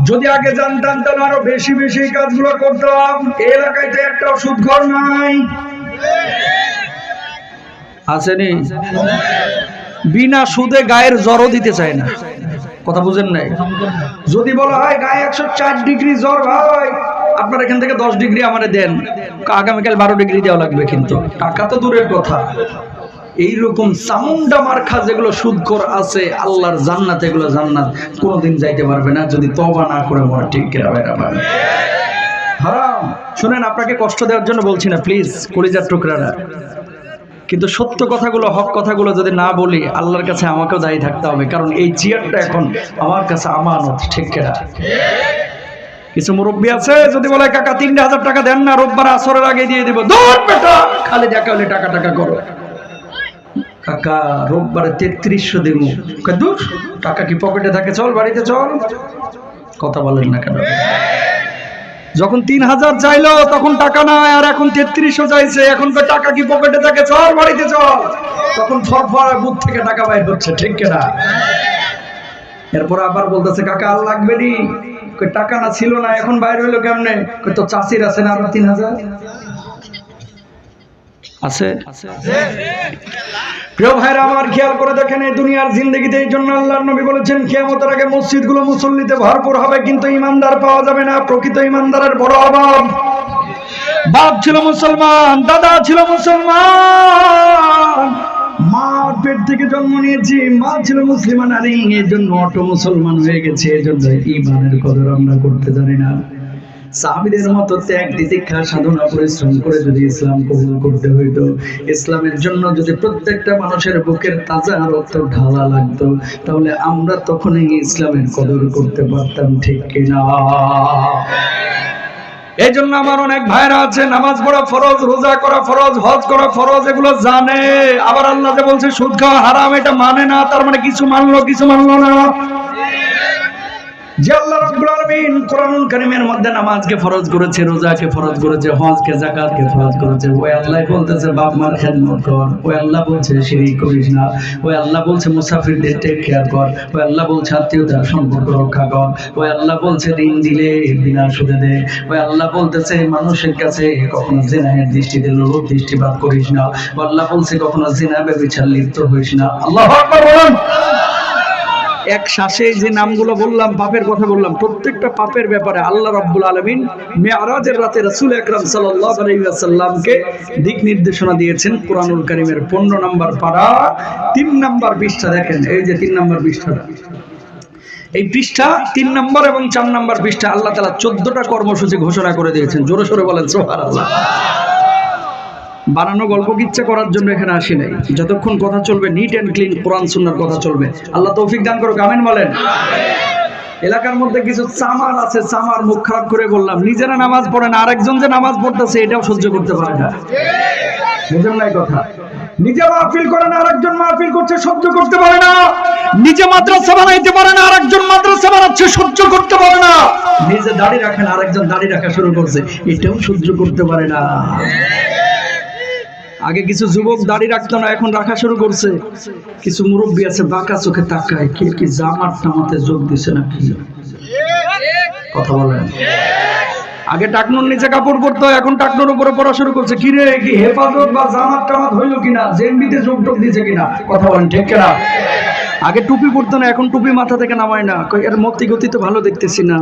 S1: যদি আগে জানতাম তাহলে আরো বেশি বেশি কাজগুলো করতাম। এই এলাকায় তো একটা ওষুধ ঘর নাই, আসেনি? বিনা সুদে গায়ের জ্বরও দিতে চায় না। কথা বুঝেন নাই? যদি বলা হয় গায়ে 104 ডিগ্রি জ্বর, ভাই আপনার এখান থেকে 10 ডিগ্রি আমারে দেন, আগামীকাল 12 ডিগ্রি দেওয়া লাগবে, কিন্তু টাকা তো দূরের কথা। এইরকম চামুন্ডা মার্খা যেগুলো সুদখোর আছে, আল্লাহর জান্নাত, এগুলো জান্নাত কোনোদিন যাইতে পারবে না যদি তওবা না করে মরে। ঠিক কিনা ভাইরা? হারাম। শুনেন, আপনাকে কষ্ট দেওয়ার জন্য বলছি না, প্লিজ, কলিজার টুকরারা, কিন্তু সত্য কথাগুলো, হক কথাগুলো যদি না বলি, আল্লাহর কাছে আমাকেও দায়ী থাকতে হবে, কারণ এই চেয়ারটা এখন আমার কাছে আমানত। ঠিক কিনা? কিছু মুরব্বী আছে, যদি বলে কাকা 3,000 টাকা দেন না, রোববার আসরের আগে দিয়ে দিব, দূর বেটা, খালি দেখা হলে টাকা টাকা করো। কাকা রোববারে 3300 দিব, দূর, টাকা কি পকেটে থাকে? চল বাড়িতে চল। কথা বলেন না কেন? যখন 3,000 চাইলো তখন টাকা নাই, আর এখন 3300 চাইছে, এখন তো টাকা কি পকেটে থাকে? চল বাড়িতে চল। তখন ফরফরা বুক থেকে টাকা বাইর হচ্ছে। ঠিক কিনা? এরপর আবার বলতেছে, কাকা আর লাগবে নি? টাকা না ছিল না, এখন বাইর হইলো কেমনে? তো চাষির আছে না আরো 3,000 আছে। প্রিয় ভাইরা আমার, খেয়াল করে দেখেন, এই দুনিয়ার জিন্দেগিতে এই জন্য আল্লাহর নবী বলেছেন, কিয়ামতের আগে মসজিদগুলো মুসল্লিতে ভরপুর হবে, কিন্তু ইমানদার পাওয়া যাবে না। প্রকৃত ইমানদারের বড় অভাব। বাপ ছিল মুসলমান, দাদা ছিল মুসলমান, মার পেট থেকে জন্ম নিয়েছি, মা ছিল মুসলিমা নারী, এই জন্য অটো মুসলমান হয়ে গেছে। এই জন্য ইমানের কদর আমরা করতে জানি না। সাহাবীদের মতো ত্যাগ তিতিক্ষা সাধনা পরিশ্রম করে যদি ইসলাম কবুল করতে হইতো, ইসলামের জন্য যদি প্রত্যেকটা মানুষের বুকের তাজা রক্ত ঢালা লাগতো, তাহলে আমরা তখনই ইসলামের কদর করতে পারতাম। ঠিক কিনা? এই জন্য আমার অনেক ভাইরা আছে, নামাজ পড়া ফরজ, রোজা করা ফরজ, হজ করা ফরজ, এগুলো জানে। আবার আল্লাহ যে বলছে সুদ খাওয়া হারাম, এটা মানে না। তার মানে কিছু মানলো, কিছু মানলো না। যে আল্লাহ রাব্বুল আলামিন আলামিন কোরআনুল কারীমের মধ্যে নামাজকে ফরজ করেছে, রোজাকে ফরজ করেছে, হজকে জাকাতকে ফরজ করেছে। ওই আল্লাহ বলতেছে বাপ মার খেদমত কর, ওই আল্লাহ বলছে শিরক করিস না, ওই আল্লাহ বলছে মুসাফিরদের টেক কেয়ার কর, ওই আল্লাহ বলছে আত্মীয়তার সম্পর্ক রক্ষা কর, ওই আল্লাহ বলছে ঋণ দিলে বিনা সুদে দে, ওই আল্লাহ বলতেছে মানুষের কাছে কখনো জিনাহের দৃষ্টিতে লোভ দৃষ্টিপাত করিস না, ওই আল্লাহ বলছে কখনো জিনা ব্যভিচার লিপ্ত হইস না। আল্লাহু আকবার বলুন। এক শ্বাসে যে নামগুলো বললাম, পাপের কথা বললাম, প্রত্যেকটা পাপের ব্যাপারে আল্লাহ রাব্বুল আলামিন মিরাজের রাতে রাসূল আকরাম সাল্লাল্লাহু আলাইহি ওয়াসাল্লামকে দিক নির্দেশনা দিয়েছেন। কোরআনুল কারীমের 15 নম্বর পারা 3 নম্বর পৃষ্ঠা দেখেন, এই যে 3 নম্বর পৃষ্ঠাটা, এই পৃষ্ঠা 3 নম্বর এবং 4 নম্বর পৃষ্ঠা আল্লাহ তাআলা 14টা কর্মসূচি ঘোষণা করে দিয়েছেন। জোরে সোরে বলেন সুবহানাল্লাহ। বানানো গল্প কিচ্ছা করার জন্য এখানে আসি নাই। যতক্ষণ কথা চলবে নিট এন্ড ক্লিন কোরআন সুন্নাহর কথা চলবে। আল্লাহ তৌফিক দান করুক, আমিন বলেন। এলাকার মধ্যে কিছু চামার আছে, চামার মুখ খারাপ করে বললাম, নিজেরা নামাজ পড়ে না, আরেকজন যে নামাজ পড়তেছে এটাও সহ্য করতে পারে না। বুঝেন নাই কথা? নিজে মাহফিল করে না, আরেকজন মাহফিল করছে, সহ্য করতে পারে না। নিজে মাদ্রাসা বানাইতে পারে না, আরেকজন মাদ্রাসা বানাচ্ছে, সহ্য করতে পারে না। নিজে দাড়ি রাখেন, আরেকজন দাড়ি রাখা শুরু করছে, এটাও সহ্য করতে পারে না। আগে কিছু যুবক দাড়ি রাখতো না, এখন রাখা শুরু করছে। কিছু মুরব্বী আছে বাঁকা চোখে তাকায়, কে কি জামাত টামাতে যোগ দিছে নাকি? কথা বলেন। আগে টাকনুর নিচে কাপড় পরতো, এখন টাকনুর উপরে পড়া শুরু করছে। কি রে, কি হেফাজত বা জামাত টামাত হইলো কিনা, জেএমবিতে যোগ টোক দিছে কিনা? কথা বলেন, ঠিক কিনা? আগে টুপি পরতো না, এখন টুপি মাথা থেকে নামায় না। এর মতি গতি তো ভালো দেখতেছি না।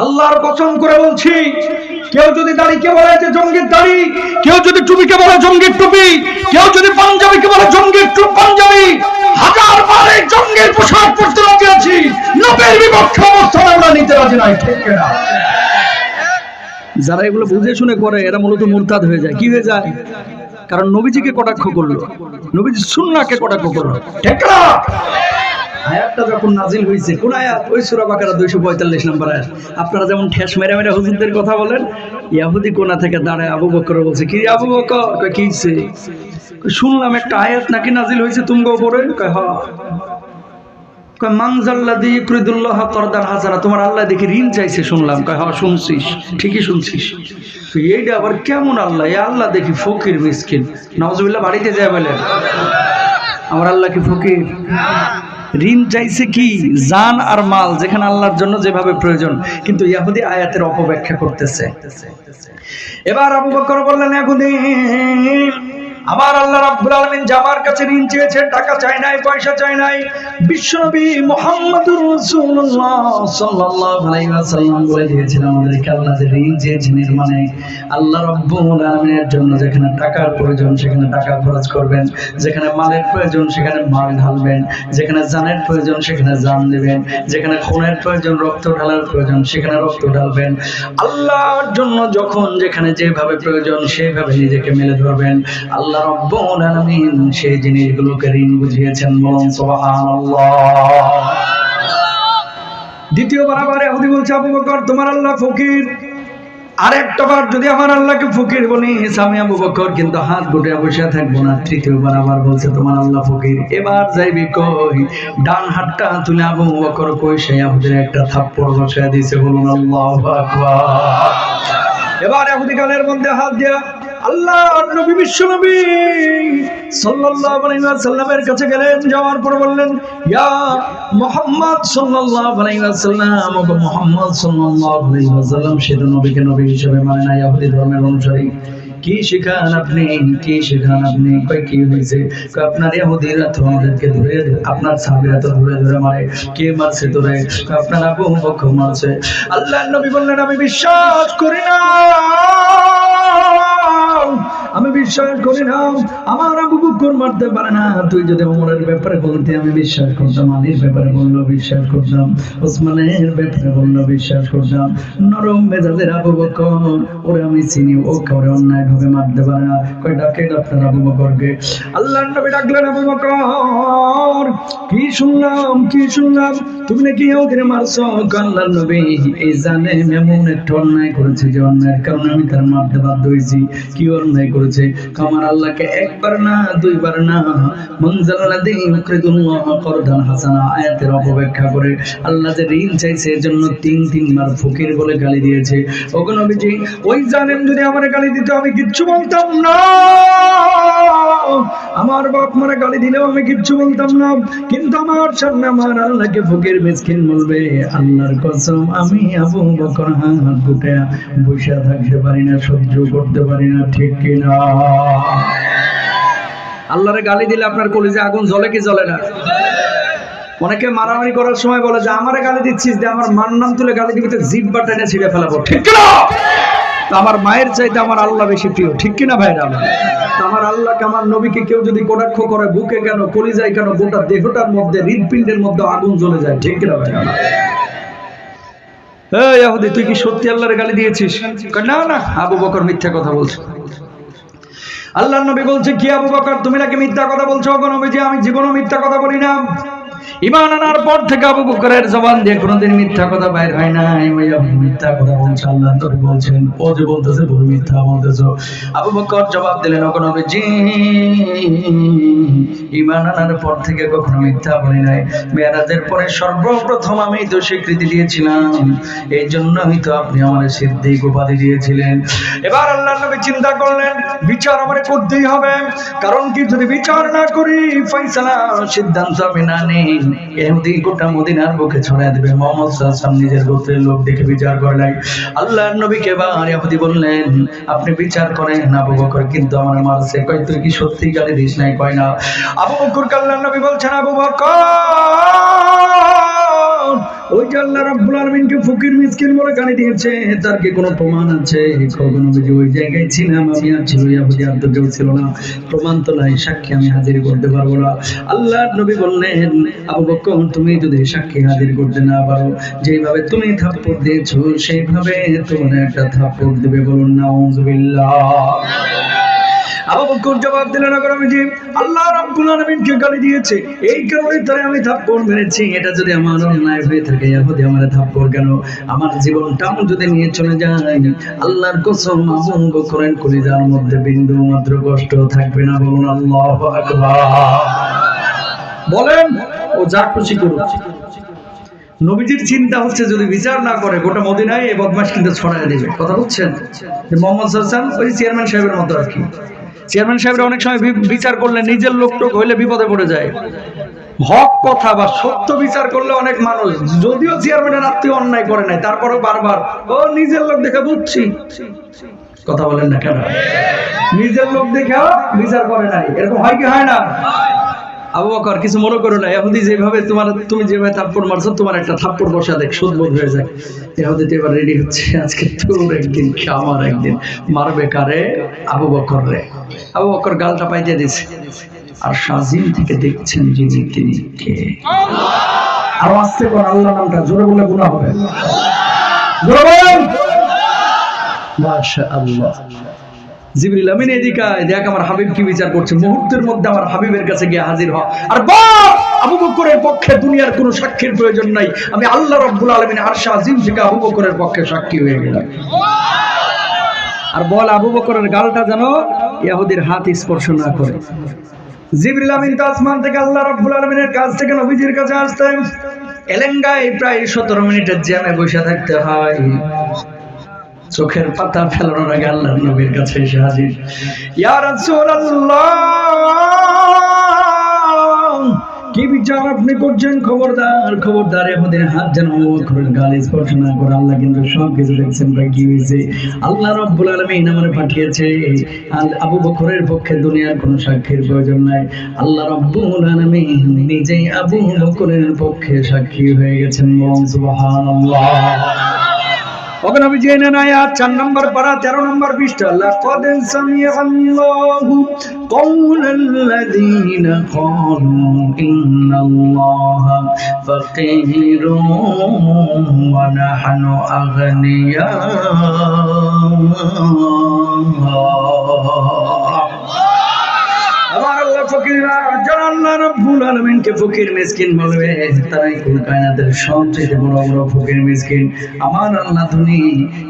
S1: আল্লাহর কসম করে বলছি, কেউ যদি দাড়িকে বলে যে জঙ্গির দাড়ি, কেউ যদি টুপিকে বলে জঙ্গির টুপি, কেউ যদি পাঞ্জাবিকে বলে জঙ্গির পাঞ্জাবি, হাজার বারে জঙ্গির পোশাক পরতে রাজি আছি, নবীর বিপক্ষে অবস্থান আমরা নিতে রাজি নাই, ঠিক কিনা? যারা এগুলো বুঝে শুনে করে এরা মূলত মুরতাদ হয়ে যায়। কি হয়ে যায়? কারণ নবীজিকে কটাক্ষ করলো, নবীজি সুন্নাহকে কটাক্ষ করলো, ঠিক কিনা? আয়াতটা যখন নাজিল হয়েছে, কোন আয়াত? ওই সূরা বাকারা 245 নম্বর আয়াত। আপনারা যেমন ঠেস মেরে মেরে হুজুরদের কথা বলেন, ইহুদি কোনা থেকে দাঁড়ায় আবু বকর বলছে, কি আবু বকর? কয় কি হইছে? শুনলাম একটা আয়াত নাকি নাজিল হয়েছে তুমগো উপরে। কয় হ্যাঁ। কয় মানজাল্লাযী ইউকরিদুল্লাহ করদান হাসানা, তোমার আল্লাহ দেখি ঋণ চাইছে শুনলাম। কয় হ্যাঁ শুনছিস, ঠিকই শুনছিস। এইটা আবার কেমন আল্লাহ? এই আল্লাহ দেখি ফকির মিসকিন। নাউজুবিল্লাহ। বাড়িতে যায় বলেন আমার আল্লাহ কি ফকির? ঋণ চাইছে কি? জান আর মাল, যেখানে আল্লাহর জন্য যেভাবে প্রয়োজন। কিন্তু ইহুদি আয়াতের অপব্যাখ্যা করতেছে। এবার আবু বকর বললেন, ইহুদি আমার আল্লাহ রাব্বুল আলামিন জামার কাছে ঋণ চেয়েছে, টাকা চাই নাই, পয়সা চাই নাই। বিশ্বনবী মুহাম্মদুর রাসূলুল্লাহ সাল্লাল্লাহু আলাইহি ওয়াসাল্লাম বলে দিয়েছেন আমাদেরকে, আল্লাহ যে ঋণ চেয়েছেন এর মানে আল্লাহ রাব্বুল আলামিনের জন্য যেখানে টাকার প্রয়োজন সেখানে টাকা খরচ করবেন, যেখানে মালের প্রয়োজন সেখানে মাল ঢালবেন, যেখানে জানের প্রয়োজন সেখানে জান দেবেন, যেখানে খুনের প্রয়োজন, রক্ত ঢালার প্রয়োজন সেখানে রক্ত ঢালবেন। আল্লাহর জন্য যখন যেখানে যেভাবে প্রয়োজন সেভাবে নিজেকে মেলে ধরবেন। আল্লাহ রাব্বুল আলামিন সেই জিনিসগুলোকে ঋণ বুঝিয়েছেন, বলুন সুবহানাল্লাহ। দ্বিতীয়বার আবার ইহুদি বলছে, আবু বকর তোমার আল্লাহ ফকির। আরেকটা বার যদি আমার আল্লাহকে ফকির বলি, আমি আবু বকর কিন্তু হাত গুটে বসে থাকবো না। তৃতীয়বার আবার বলছে তোমার আল্লাহ ফকির। এবার যাইবি কই? ডান হাতটা তুলে আবু বকর কই সেই ইহুদির একটা থাপ্পড় বসায় দিয়েছে, বলুন আল্লাহু আকবার। এবার ইহুদি গালের মধ্যে হাত দিয়া আল্লাহর নবী বিশ্বনবী সাল্লাল্লাহু আলাইহি ওয়াসাল্লামের কাছে গেলেন। যাওয়ার পর বললেন, ইয়া মুহাম্মদ সাল্লাল্লাহু আলাইহি ওয়াসাল্লাম, ওগো মুহাম্মদ সাল্লাল্লাহু আলাইহি ওয়াসাল্লাম সে তো নবীকে নবী হিসেবে মানে না, ইহুদি ধর্মের অনুসারী। কি শিখান আপনি? কি শিখান আপনি? কয় কি হয়েছে? কয় আপনার ইহুদিরা তো আমাদেরকে ধরে, আপনার সাহাবীরা তো ধরে ধরে মারে। কে মারছে তোরে? কয় আপনার আবু বকর মারছে। আল্লাহর নবী বললেন, আমি বিশ্বাস করি না, আমি বিশ্বাস করি না আমার আবু বকর মারতে পারে না। তুই যদি ওমরের ব্যাপারে বলতে আমি বিশ্বাস করতাম, আলীর ব্যাপারে বললো বিশ্বাস করতাম, ওসমানের ব্যাপারে বললো বিশ্বাস করতাম। নরম মেজাজের আবু বকর, ওরে আমি চিনি, ও কাউরে অন্যায় ভাবে মারতে পারে না। কয় ডাকেন আপনার আবু বকরকে। আল্লাহর নবী ডাকলেন, আবু বকর কি শুনলাম, কি শুনলাম, তুমি নাকি ওকে মারছো? আল্লাহর নবী এই জানে এমন একটা অন্যায় করেছে যে অন্যায়ের কারণে আমি তার মারতে বাধ্য হয়েছি। কি অন্যায় করেছে করেছে। আমার আল্লাহকে একবার না দুইবার না, মানজাল্লাযী ইউকরিদুল্লাহ করদান হাসানা আয়াতের অপব্যাখ্যা করে আল্লাহ যে ঋণ চাইছে এজন্য তিনবার ফকির বলে গালি দিয়েছে। ওগো নবীজি, ওই জানেন যদি আমার গালি দিত আমি কিচ্ছু বলতাম না, আমার বাপ মারা গালি দিলেও আমি কিচ্ছু বলতাম না, কিন্তু আমার সামনে আমার আল্লাহকে ফকির মিসকিন বলবে, আল্লাহর কসম আমি আবু বকর হাত গুটে বসে থাকতে পারি না, সহ্য করতে পারি না, ঠিক কিনা? আল্লাহরে গালি দিলে আপনার কলিজে আগুন জ্বলে কি জ্বলে না? অনেকে মারামারি করার সময় বলে যে আমারে গালি দিচ্ছিস, যে আমার মান নাম তুলে গালি দিবি তো জিহ্বা টেনে ছিঁড়ে ফেলাবো, ঠিক কিনা? তো আমার মায়ের চাইতে আমার আল্লাহ বেশি প্রিয়, ঠিক কিনা ভাইরা? আমার আল্লাহকে আমার নবীকে কেউ যদি কটাক্ষ করে, বুকে কেন কলিজায় কেন গোটা দেহটার মধ্যে হৃদপিণ্ডের মধ্যে আগুন জ্বলে যায়, ঠিক কিনা ভাইরা? এই ইহুদি, তুই কি সত্যি আল্লাহর গালি দিয়েছিস? না না, আবু বকর মিথ্যা কথা বলছে। আল্লাহর নবী বলছে, কি আবু বকর তুমি নাকি মিথ্যা কথা বলছো? ওগো নবীজি, আমি জীবনও মিথ্যা কথা বলি না। ঈমান আনার পর থেকে আবু বকরের জবান দিয়ে কোনোদিন মিথ্যা কথা বাইর হয় না। মিথ্যা কথা বলছে, আল্লাহর নবী বলছেন, ও যে বলতেছে তুমি মিথ্যা বলতেছো। আবু বকর জবাব দিলেন, ওগো নবীজি, ঈমান আনার পর থেকে কখনো মিথ্যা বলি নাই। মেরাজের পরে সর্বপ্রথম আমি তো স্বীকৃতি দিয়েছিলাম, এই জন্যই তো আপনি আমার সিদ্দিক উপাধি দিয়েছিলেন। এবার আল্লাহর নবী চিন্তা করলেন, বিচার আমার করতেই হবে, কারণ কি যদি বিচার না করি, ফয়সালা সিদ্ধান্ত আমি না নেই, ইহুদি গোটা মদিনার বুকে ছড়ায় দেবে। মুহাম্মদ সাল্লাল্লাহু আলাইহি ওয়াসাল্লাম নিজের গোত্রের লোক দেখে বিচার করলেন। আল্লাহর নবীকে এবার ইহুদি বললেন, আপনি বিচার করেন। আবু বকর কিন্তু আমার মারছে, কই তুই কি সত্যি গালি দিস নাই? কয় না। আবু বকর আল্লাহর নবী বলছেন, আবু বকর ওই যে আল্লাহ রাব্বুল আলামিনকে ফকির মিসকিন বলে গালি দিয়েছে, তার কি কোনো প্রমাণ আছে? ওই জায়গায় ছিলাম আমি, আর ছিল ইহুদি, আর তো কেউ ছিল না, প্রমাণ তো নাই, সাক্ষী আমি হাজির করতে পারবো না। আল্লাহর নবী বললেন, আবু বকর তুমি যদি সাক্ষী হাজির করতে না পারো, যেভাবে তুমি থাপ্পড় দিয়েছো সেইভাবে তোমার একটা থাপ্পড় দেবে, বলুন নাউযুবিল্লাহ। আবু বকর জবাব দিলেন, নবীজি আল্লাহ রাব্বুল আলামিনকে গালি দিয়েছে, এই কারণে তারে আমি থাপ্পড় মেরেছি। এটা যদি আমার অন্যায় হয়ে থাকে, ইহুদি আমারে থাপ্পড় কেন? আমার জীবনটাও যদি নিয়ে চলে যায়, আল্লাহর কসম আবু বকরের কলিজার মধ্যে বিন্দু মাত্র কষ্ট থাকবে না, বলুন আল্লাহু আকবার। বলেন, ও যা খুশি করুক। নবীজির চিন্তা হচ্ছে যদি বিচার না করে গোটা মদিনায় এই বদমাশ কিন্তু ছড়ায় দিবে। কথা বুঝছেন? যে মুহাম্মদ সাল্লাল্লাহু আলাইহি ওয়াসাল্লাম ওই চেয়ারম্যান সাহেবের মতো আর কি। চেয়ারম্যান সাহেবরা অনেক সময় বিচার করলে নিজের লোকটোক হইলে বিপদে পড়ে যায়। হক কথা বা সত্য বিচার করলে অনেক মানুষ, যদিও চেয়ারম্যানের আত্মীয় অন্যায় করে নাই, তারপরেও বারবার ও নিজের লোক দেখে বুঝছি। কথা বলেন না কেন? নিজের লোক দেখে বিচার করে নাই, এরকম হয় কি হয় না? আবু বকর কিছু মনে করো না, ইহুদি যেভাবে তুমি যেভাবে থাপ্পড় মারছো, তোমার একটা থাপ্পড় বসা দেখ, সুদবোধ হয়ে যায়। ইহুদি তো এবার রেডি হচ্ছে, আজকে তোর একদিন আমার একদিন মারবে কারে? আবু বকর রে। আবু বকর গালটা পাইতে দিছে, আর শাজিম থেকে দেখছেন যিনি তিনি কে। আর আস্তে করে আল্লাহ নামটা জোরে বলে গুনাহ হবে, জোরে বলেন মাশাআল্লাহ। জিবরিল আমিন এদিকে দেখ আমার হাবিব কি বিচার করছে। মুহূর্তের মধ্যে আমার হাবিবের কাছে গিয়ে হাজির হ, আর বল আবু বকরের পক্ষে দুনিয়ার কোনো সাক্ষীর প্রয়োজন নাই, আমি আল্লাহ রাব্বুল আলামিন আরশ আজিম থেকে আবু বকরের পক্ষে সাক্ষী হয়ে গেলাম। আর বল আবু বকরের গালটা যেন ইহুদির হাত স্পর্শ না করে। জিবরিল আমিন তো আসমান থেকে আল্লাহ রাব্বুল আলামিনের কাছ থেকে নবীজির কাছে আসতেন, এলেঙ্গায় প্রায় 17 মিনিটের জ্যামে বসে থাকতে হয়। চোখের পাতা ফেলানোর আগে আল্লাহর নবীর কাছে এসে হাজির। ইয়া রাসূলুল্লাহ, কি বিচার আপনি করছেন? খবরদার খবরদার, এহুদের হাত যেন আবু বকরের গালে স্পর্শ না করে। আল্লাহ কিন্তু সব কিছু দেখছেন। ভাই কি হয়েছে? আল্লাহ রাব্বুল আলামিন আমারে পাঠিয়েছে, আবু বকরের পক্ষে দুনিয়ার কোনো সাক্ষীর প্রয়োজন নাই। আল্লাহ রাব্বুল আলামিন নিজেই আবু বকরের পক্ষে সাক্ষী হয়ে গেছেন। সুবহানাল্লাহ। ওকে নবী জেনে না, আয়াত 4 নম্বর পারা 13 নম্বর পৃষ্ঠা। লাকাদ সামিআল্লাহু কাওলাল্লাযীনা ক্বালু ইন্নাল্লাহা ফাকীরুন ওয়া নাহনু আগনিয়া। আমার আল্লাহ ফকিররা যারা আল্লাহ রাব্বুল আলামিনকে ফকির মিসকিন বলবে তারাই কুল কায়নাতের সবচেয়ে বড় বড় ফকির মিসকিন। আমার আল্লাহ ধনী,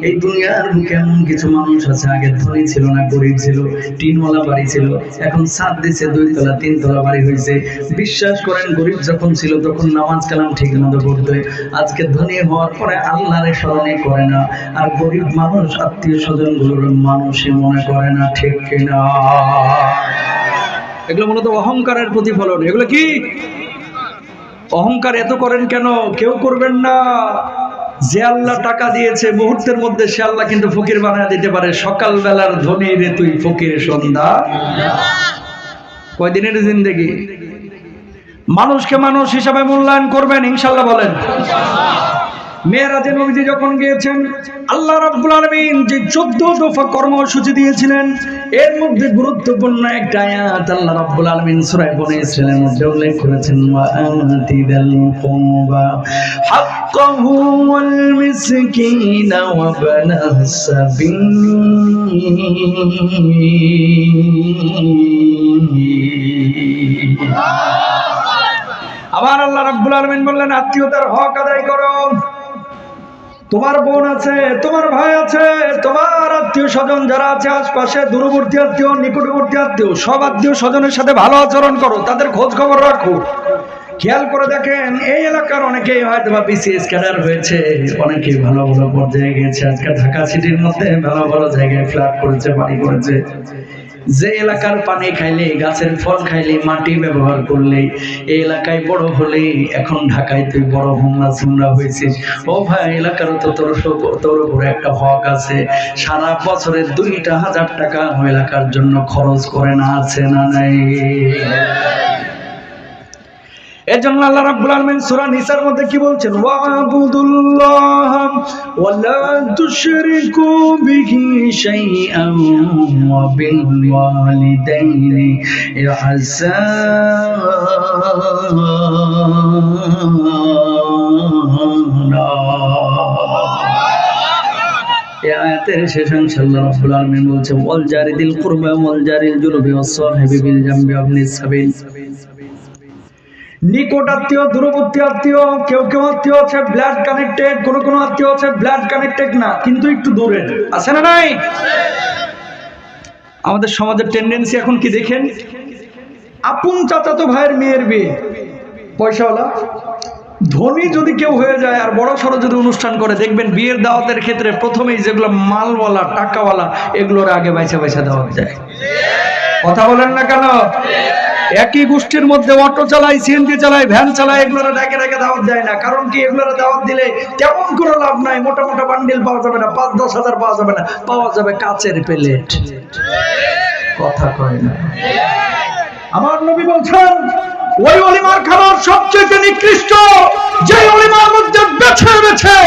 S1: এই দুনিয়ার বুকে এমন কিছু মানুষ আছে আগে ধনী ছিল না, গরিব ছিল, টিনওয়ালা বাড়ি ছিল, এখন ছাদ দিছে 2 তলা 3 তলা বাড়ি হয়েছে। বিশ্বাস করেন গরিব যখন ছিল তখন নামাজ কালাম ঠিক মতো পড়তো, আজকে ধনী হওয়ার পরে আল্লাহর স্মরণে করে না, আর গরিব মানুষ আত্মীয় স্বজন গুলোর মানুষই মনে করে না, ঠিক কিনা? এগুলো মূলত অহংকারের প্রতিফলন। এগুলো কি অহংকার? এত করেন কেন? কেউ করবেন না। যে আল্লাহ টাকা দিয়েছে মুহূর্তের মধ্যে সে আল্লাহ কিন্তু ফকির বানায় দিতে পারে। সকাল বেলার ধনী রে তুই ফকির সন্ধ্যা, কয়দিনের জিন্দেগি? মানুষকে মানুষ হিসাবে মূল্যায়ন করবেন ইনশাআল্লাহ, বলেন। মেরাজে নবীজি যখন গিয়েছেন, আল্লাহ রাব্বুল আলামিন যে 14 দফা কর্মসূচি দিয়েছিলেন এর মধ্যে গুরুত্বপূর্ণ একটা আয়াত আল্লাহ রাব্বুল আলামিন সূরা বনী ইসরাঈলের মধ্যে উল্লেখ করেছেন, ওয়া আতিদাল কুরবা হাক্কাহু ওয়াল মিসকিনা ওয়া বানাস সাবিল। আবার আল্লাহ রাব্বুল আলামিন বললেন আত্মীয়তার হক আদায় করো। তোমার বোন আছে, তোমার ভাই আছে, তোমার আত্মীয় স্বজন যারা আছে আশপাশে, দূরবর্তী আত্মীয়, নিকটবর্তী আত্মীয়, সব আত্মীয় স্বজনের সাথে ভালো আচরণ করো, তাদের খোঁজ খবর রাখো। খেয়াল করে দেখেন এই এলাকার অনেকেই হয়তো বা বিসিএস ক্যাডার হয়েছে, অনেকেই ভালো ভালো পর্যায়ে গেছে, আজকে ঢাকা সিটির মধ্যে ভালো ভালো জায়গায় ফ্ল্যাট করেছে, বাড়ি করেছে। যে এলাকার পানি খাইলে, গাছের ফল খাইলে, মাটি ব্যবহার করলে, এই এলাকায় বড় হলে, এখন ঢাকায় তুই বড় হোমরা সুমরা হয়েছিস, ও ভাই এলাকারও তো তোর উপরে একটা হক আছে। সারা বছরে 2,000 টাকা এলাকার জন্য খরচ করে না, আছে না নাই? এজন্য আল্লাহ রাব্বুল আলামিন সূরা নিসার মধ্যে কি বলছেন, ওয়াবুদুল্লাহ ওয়ালা তুশরিকু বিহি শাইআন ওয়া বিল ওয়ালিদাইনি ইহসানা। এই আয়াতের শেষ অংশে আল্লাহ রাব্বুল আলামিন বলছেন, ওয়াল জারিদিল কুরবা ওয়াল জারিল জুনুবি ওয়াস সাহিবি বিল জামবি ওয়াবনিস সাবিল। নিকট আত্মীয়, দূরবর্তী আত্মীয়, কেউ কেউ আত্মীয় আছে ব্লাড কানেক্টেড, কোন কোন আত্মীয় আছে ব্লাড কানেক্টেড না কিন্তু একটু দূরে, আছে না নাই? আমাদের সমাজের টেন্ডেন্সি এখন কি দেখেন, আপন চাচাতো ভাইয়ের মেয়ের বিয়ে, পয়সাওয়ালা ধনী যদি কেউ হয়ে যায় আর বড় সড়ো যদি অনুষ্ঠান করে, দেখবেন বিয়ের দাওয়াতের ক্ষেত্রে প্রথমেই যেগুলো মালওয়ালা টাকাওয়ালা এগুলোর আগে বাইসা বাইসা দাওয়াত যায়। কথা বলেন না কেন? একই গোষ্ঠীর মধ্যে অটো চালায়, সিএনজি চালায়, ভ্যান চালায়, এগুলোরা ডেকে ডেকে দাওয়াত যায় না। কারণ কি, এগুলোরা দাওয়াত দিলে তেমন কোনো লাভ নাই, মোটা মোটা বান্ডিল পাওয়া যাবে না, 5-10 হাজার পাওয়া যাবে না, পাওয়া যাবে কাচের প্লেট। কথা কয় না? আমার নবী বলছেন ওই ওলিমার খাবার সবচেয়ে নিকৃষ্ট যে ওলিমার মধ্যে বেছে বেছে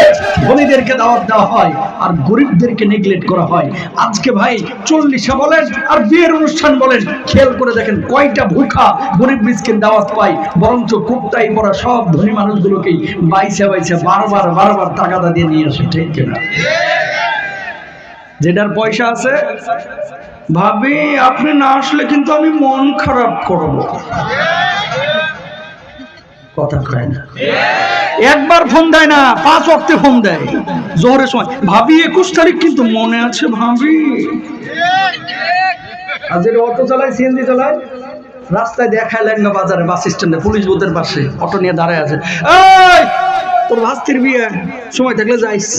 S1: ধনীদেরকে দাওয়াত দেওয়া হয় আর গরিবদেরকে নেগলেক্ট করা হয়। আজকে ভাই 40-এ বলেন আর বিয়ের অনুষ্ঠান বলেন, খেয়াল করে দেখেন কয়টা ভুখা গরিব মিসকিন দাওয়াত পায়, বরঞ্চ কুপ্তাই পড়া সব ধনী মানুষগুলোকেই বাইসা বাইসা বারবার টাকাটা দিয়ে নিয়ে আসে, ঠিক কিনা? যেটার পয়সা আছে, ভাবি আপনি না আসলে কিন্তু আমি মন খারাপ করব। কথা কয় না? একবার ফোন দেয় না, 5 ওয়াক্তে ফোন দেয় জোহরের সময়, ভাবি 21 তারিখ কিন্তু মনে আছে ভাবি। আর যে অটো চালায়, সিএনজি চালায়, রাস্তায় দেখায় লেঙ্গা বাজারে, বাস স্ট্যান্ডে, পুলিশ বুথের পাশে অটো নিয়ে দাঁড়ায় আছে, এই তোর ভাস্তির বিয়ে, সময় থাকলে যাইস।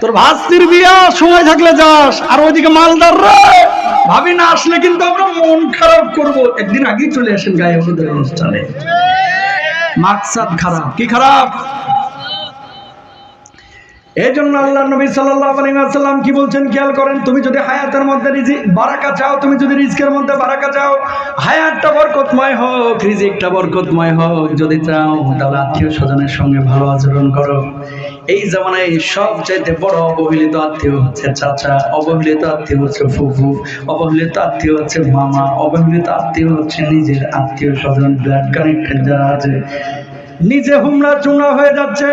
S1: তোর ভাস্তির বিয়া, সময় থাকলে যাস। আর ওইদিকে মালদার রে, ভাবি না আসলে কিন্তু আমরা মন খারাপ করব। একদিন আগেই চলে আসেন গায়ে হলুদের অনুষ্ঠানে, মাকসাদ খারাপ। কি খারাপ? এই জন্য আল্লাহ নবী সাল্লাল্লাহু আলাইহি ওয়াসাল্লাম কি বলছেন খেয়াল করেন, তুমি যদি হায়াতের মধ্যে বারাকা চাও, তুমি যদি রিজকের মধ্যে বারাকা চাও, হায়াতটা বরকতময় হোক, রিজিকটা বরকতময় হোক যদি চাও, তাহলে আত্মীয় স্বজনের সঙ্গে ভালো আচরণ করো। এই জামানায় সবচাইতে বড় অবহেলিত আত্মীয় হচ্ছে চাচা, অবহেলিত আত্মীয় হচ্ছে ফুফু, অবহেলিত আত্মীয় হচ্ছে মামা, অবহেলিত আত্মীয় হচ্ছে নিজের আত্মীয় স্বজন, ব্লাড কানেক্টেড যারা আছে। নিজে হুমড়া চুমড়া হয়ে যাচ্ছে,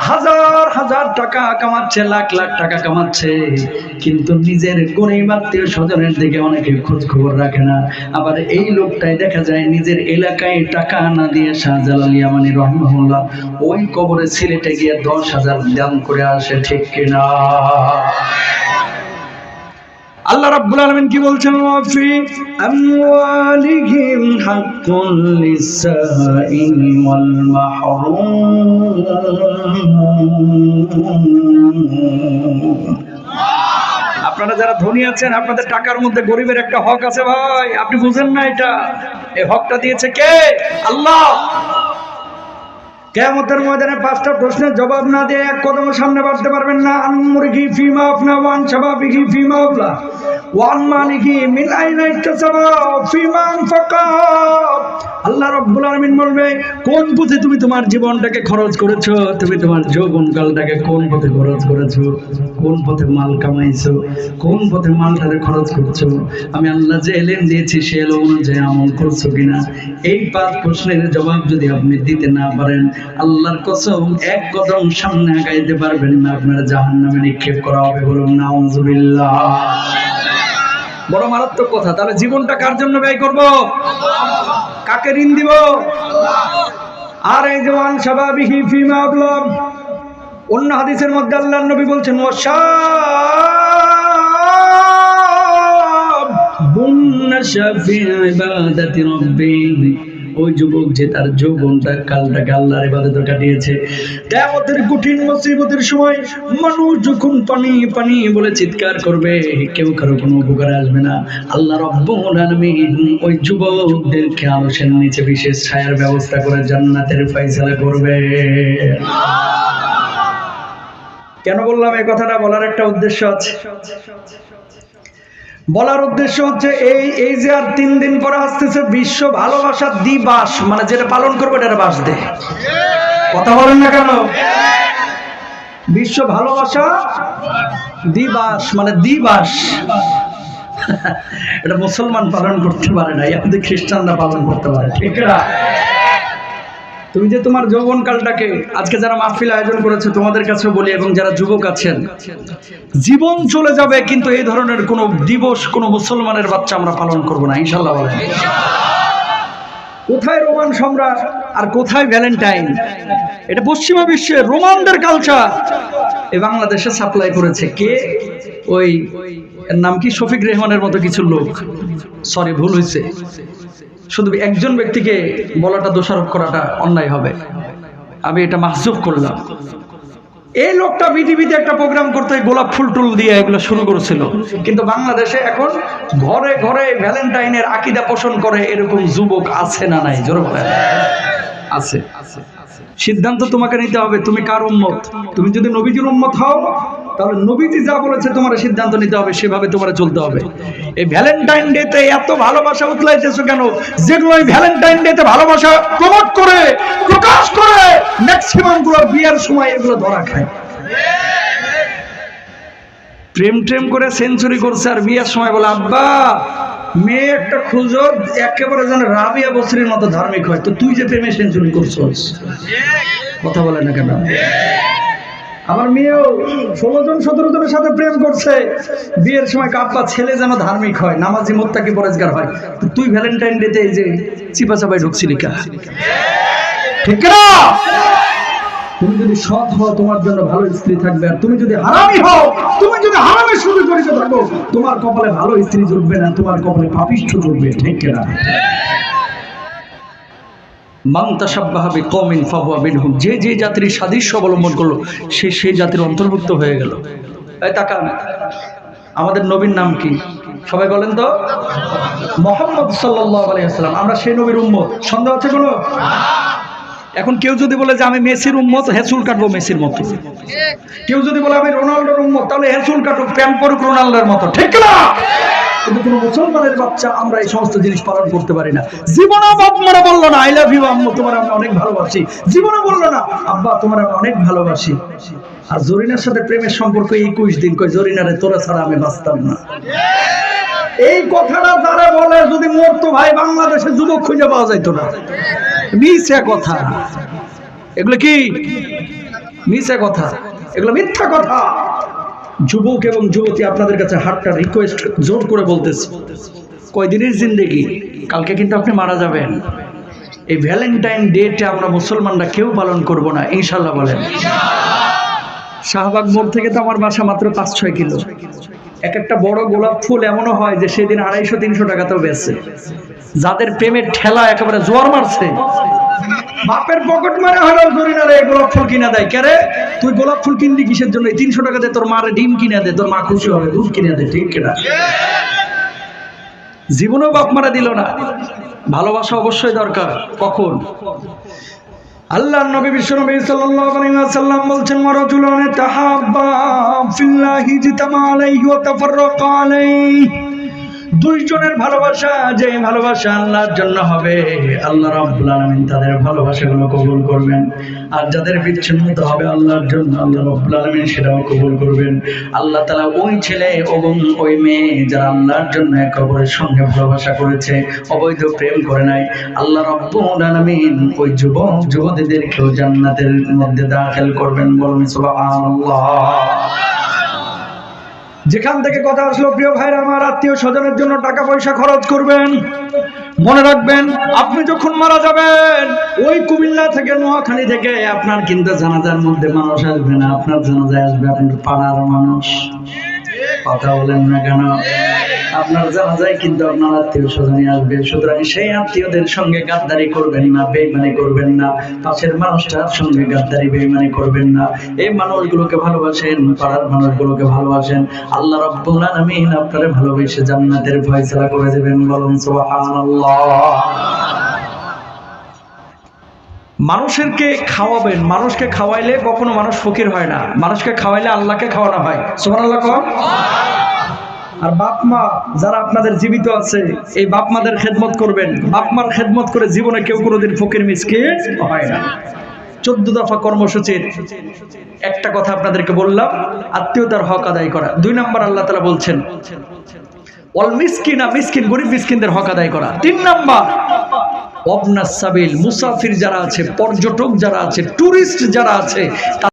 S1: হাজার হাজার টাকা কামাচ্ছে, লাখ লাখ টাকা কামাচ্ছে, কিন্তু নিজের গরিব আত্মীয় স্বজনের দিকে অনেকে খোঁজ খবর রাখে না। আবার এই লোকটাই দেখা যায় নিজের এলাকায় টাকা না দিয়ে শাহজালাল ইয়ামানী রহমাহুল্লাহ ওই কবরে সিলেটে গিয়ে 10,000 দান করে আসে, ঠিক কিনা? আল্লাহ রাব্বুল আলামিন কি বলছেন? ওয়াফি আমওয়ালিহিম হাক্কুল লিসাইলি ওয়াল মাহরুম। আপনারা যারা ধনী আছেন, আপনাদের টাকার মধ্যে গরিবের একটা হক আছে ভাই, আপনি বুঝেন না এটা? এই হকটা দিয়েছে কে? আল্লাহ। কিয়ামতের ময়দানে 5টা প্রশ্নের জবাব না দিয়ে এক কদম সামনে বাড়তে পারবেন না। আনমুরগি ফিমা আপনা ওয়ান শাবাবিহি ফিমা আবলা ওয়ান মালিকি মিন আইনা ইকতাসাবা ফিমা আনফাকা। আল্লাহ রাব্বুল আলামিন বলবে, কোন পথে তুমি তোমার জীবনটাকে খরচ করেছো? তুমি তোমার যৌবনকালটাকে কোন পথে খরচ করেছো? কোন পথে মাল কামাইছো? কোন পথে মালটারে খরচ করছো? আমি আল্লাহ যে এলেম দিয়েছি সে এলেম অনুযায়ী আমল করছো কিনা? এই 5 প্রশ্নের জবাব যদি আপনি দিতে না পারেন, আল্লাহর কসম এক কদম সামনে আগাইতে পারবেন না, আপনার জাহান্নামে নিক্ষেপ করা হবে। বলুন নাউযুবিল্লাহ। বড় মারাত্মক কথা। তাহলে জীবনটা কার জন্য ব্যয় করব? কাকে ঋণ দিব? আর এই জওয়ান শাবাবিহি ফিমা আবলা, অন্য হাদিসের মধ্যে আল্লাহর নবী বলছেন ওই যুবক যে তার যৌবনটা কালটাকে আল্লাহর ইবাদতে কাটিয়েছে, কিয়ামতের কঠিন মুসিবতের সময় মানুষ যখন পানি পানি বলে চিৎকার করবে, কেউ কারো কোনো উপকার আসবে না, আল্লাহ রাব্বুল আলামিন ওই যুবকদেরকে আরশের নিচে বিশেষ ছায়ার ব্যবস্থা করে জান্নাতের ফয়সালা করবে। কেন বললাম এই কথাটা? বলার একটা উদ্দেশ্য আছে। বলার উদ্দেশ্য হচ্ছে এই যে আর 3 দিন পরে আসতেছে বিশ্ব ভালোবাসা দিবস, মানে যেটা পালন করবে এটা বাস দে। কথা বলেন না কেন? বিশ্ব ভালোবাসা দিবস মানে দিবস। এটা মুসলমান পালন করতে পারে না, আমাদের খ্রিস্টানরা পালন করতে পারে, ঠিক না? তুমি যে তোমার যৌবনকালটাকে, আজকে যারা মাহফিল আয়োজন করেছে তোমাদের কাছে বলি, এবং যারা যুবক আছেন, জীবন চলে যাবে কিন্তু এই ধরনের কোন দিবস কোন মুসলমানের বাচ্চা আমরা পালন করব না, ইনশাআল্লাহ বলেন। কোথায় রোমান সম্রাট আর কোথায় ভ্যালেন্টাইন? এটা পশ্চিমা বিশ্বের রোমানদের কালচার এই বাংলাদেশে সাপ্লাই করেছে কে? ওই এর নাম কি, শফিক রেহমানের মতো কিছু লোক। সরি, ভুল হয়েছে। শুধু একজন ব্যক্তিকে বলাটা, দোষারোপ করাটা অন্যায় হবে, আমি এটা মাহজুব করলাম। এই লোকটা বিটিভিতে একটা প্রোগ্রাম করতে গোলাপ ফুল টুল দিয়ে এগুলো শুরু করেছিল, কিন্তু বাংলাদেশে এখন ঘরে ঘরে ভ্যালেন্টাইনের আকীদা পোষণ করে এরকম যুবক আছে না নাই? জোরে বলেন। আছে। সিদ্ধান্ত তোমাকে নিতে হবে, তুমি কার উম্মত। তুমি যদি নবীজির উম্মত হও তাহলে নবীজি যা বলেছে তোমার সিদ্ধান্ত নিতে হবে, সেভাবে তোমার চলতে হবে। এই ভ্যালেন্টাইন ডে তে এত ভালোবাসা উতলাইতেছো কেন? যেগুলো এই ভ্যালেন্টাইন ডে তে ভালোবাসা প্রমোট করে, প্রকাশ করে, ম্যাক্সিমাম গুলো বিয়ের সময় এগুলো ধরা খায়। প্রেম ট্রেম করে সেঞ্চুরি করছে আর বিয়ের সময় বলে আব্বা মেয়ে একটা খুঁজো একেবারে যেন রাবিয়া বসরির মতো ধার্মিক হয়। তো তুই যে প্রেমে সেঞ্চুরি করছস, কথা বলে না কেন? আমার মেয়েও 16 জন 17 জনের সাথে প্রেম করছে, বিয়ের সময় কাপ্পা ছেলে যেন ধার্মিক হয়, নামাজি মুত্তাকি পরেজগার হয়। তো তুই ভ্যালেন্টাইন ডে তে এই যে চিপা চাপাই ঢুকছিলি কা? ঠিক না? তুমি যদি সৎ হও তোমার জন্য ভালো স্ত্রী থাকবে, আর তুমি যদি হারামি হও, তুমি যদি হারামের সাথে জড়িত থাকো, তোমার কপালে ভালো স্ত্রী জুটবে না, তোমার কপালে পাপিষ্ঠ জুটবে, ঠিক না? মান তাশাব্বাহা বিকওমিন ফাহুয়া মিনহুম, যে যে জাতির সাদৃশ্য অবলম্বন করলো সে সেই জাতির অন্তর্ভুক্ত হয়ে গেল। এই তাকান, আমাদের নবীর নাম কি? সবাই বলেন তো। মুহাম্মদ সাল্লাল্লাহু আলাইহি ওয়াসাল্লাম। আমরা সেই নবীর উম্মত, সন্দেহ আছে কোনো? এখন কেউ যদি বলে যে আমি মেসির উম্মত, হেসুল কাটবো মেসির মতো। কেউ যদি বলে আমি রোনাল্ডোর উম্মত, তাহলে হেসুল কাটুক, প্যান পরুক রোনাল্ডোর মতো, ঠিক না? কিন্তু কোন মুসলমানের বাচ্চা আমরা এই সমস্ত জিনিস পালন করতে পারি না। জীবনে বাপ মারা বললো না আই লাভ ইউ আম্মু, তোমার আমি অনেক ভালোবাসি। জীবনে বললো না আব্বা তোমার আমি অনেক ভালোবাসি। আর জরিনার সাথে প্রেমের সম্পর্ক 21 দিন, কই জরিনারে তোরা ছাড়া আমি বাঁচতাম না। এই কথাটা যারা বলে যদি মরতো ভাই, বাংলাদেশে যুবক খুঁজে পাওয়া যাইতো না। মিছে কথা। এগুলো কি মিথ্যা কথা, এগুলো মিথ্যা কথা। যুবক এবং যুবতী, আপনাদের কাছে হাতটা রিকোয়েস্ট জোর করে বলতেছি, কয়দিনের জিন্দেগি, কালকে কিন্তু আপনি মারা যাবেন। এই ভ্যালেন্টাইন ডেটা আমরা মুসলমানরা কেউ পালন করব না, ইনশাল্লাহ বলেন। শাহবাগ মোড় থেকে তো আমার বাসা মাত্র 5-6 কিলো। এক একটা বড় গোলাপ ফুল এমনও হয় যে সেদিন 250-300 টাকাতেও বেচে। যাদের প্রেমের ঠেলা একেবারে জোয়ার মারছে, বাপের পকেট মারে হলেও করি না রে, গোলাপ ফুল কিনা দেয়। কে রে, তুই গোলাপ ফুল কিনলি কিসের জন্য? 300 টাকা দে, তোর মারে ডিম কিনে দে, তোর মা খুশি হবে, দুধ কিনে দে, ঠিক কিনা? জীবনেও বাপ মারা দিল না। ভালোবাসা অবশ্যই দরকার। কখন? আল্লাহর নবী বিশ্বনবী সাল্লাল্লাহু আলাইহি ওয়াসাল্লাম বলছেন, ওয়ারাজুলান তাহাব্বা ফিল্লাহি জিতামা আলাইহি ওয়া তাফাররাকা আলাইহি। দুইজনের ভালোবাসা, যে ভালোবাসা আল্লাহর জন্য হবে, আল্লাহ রাব্বুল আলামিন তাদের ভালোবাসাগুলো কবুল করবেন। আর যাদের বিচ্ছিন্নতা হবে আল্লাহর জন্য, আল্লাহ রাব্বুল আলামিন সেটাও কবুল করবেন। আল্লাহ তাআলা ওই ছেলে এবং ওই মেয়ে যারা আল্লাহর জন্য একে অপরের সঙ্গে ভালোবাসা করেছে, অবৈধ প্রেম করে নাই, আল্লাহ রাব্বুল আলামিন ওই যুবক যুবতীদেরকেও জান্নাতের মধ্যে দাখিল করবেন। বলুন সুবহানাল্লাহ। যেখান থেকে কথা আসলো, প্রিয় ভাইরা আমার, আত্মীয় স্বজনের জন্য টাকা পয়সা খরচ করবেন। মনে রাখবেন, আপনি যখন মারা যাবেন, ওই কুমিল্লা থেকে, নোয়াখালী থেকে আপনার কিন্তু জানাজার মধ্যে মানুষ আসবে না, আপনার জানাজায় আসবে আপনার পাড়ার মানুষ। কথা বলেন না কেন? আপনার জানাজায় কিন্তু আপনার আত্মীয় স্বজনই আসবে। সুতরাং সেই আত্মীয়দের সঙ্গে গাদ্দারি করবেন না, বেঈমানি করবেন না। পাশের মানুষটার সঙ্গে গাদ্দারি বেঈমানি করবেন না। এই মানুষগুলোকে ভালোবাসেন, পাড়ার মানুষগুলোকে ভালোবাসেন। আল্লাহ রাব্বুল আলামিন আপনারে ভালোবেসে জান্নাতের ফয়সালা করে দেবেন। বলুন সুবহানাল্লাহ। মানুষকে খাওয়াবেন। মানুষকে খাওয়াইলে কখনো মানুষ ফকির হয় না। মানুষকে খাওয়াইলে আল্লাহকে খাওয়ানো হয়। সুবহানাল্লাহ কোন? আর বাপ মা যারা আপনাদের জীবিত আছে, এই বাপ মাদের খেদমত করবেন। বাপ মার খেদমত করে জীবনে কেউ কোনোদিন ফকির মিসকিন হয় না। 14 দফা কর্মসূচির একটা কথা আপনাদেরকে বললাম, আত্মীয়তার হক আদায় করা। 2 নাম্বার আল্লাহ তাআলা বলছেন, ওয়াল মিসকিনা, মিসকিন গরিব মিসকিনদের হক আদায় করা। 3 নাম্বার ওয়াবনাস সাবিল, মুসাফির যারা আছে, পর্যটক যারা আছে, টুরিস্ট যারা আছে,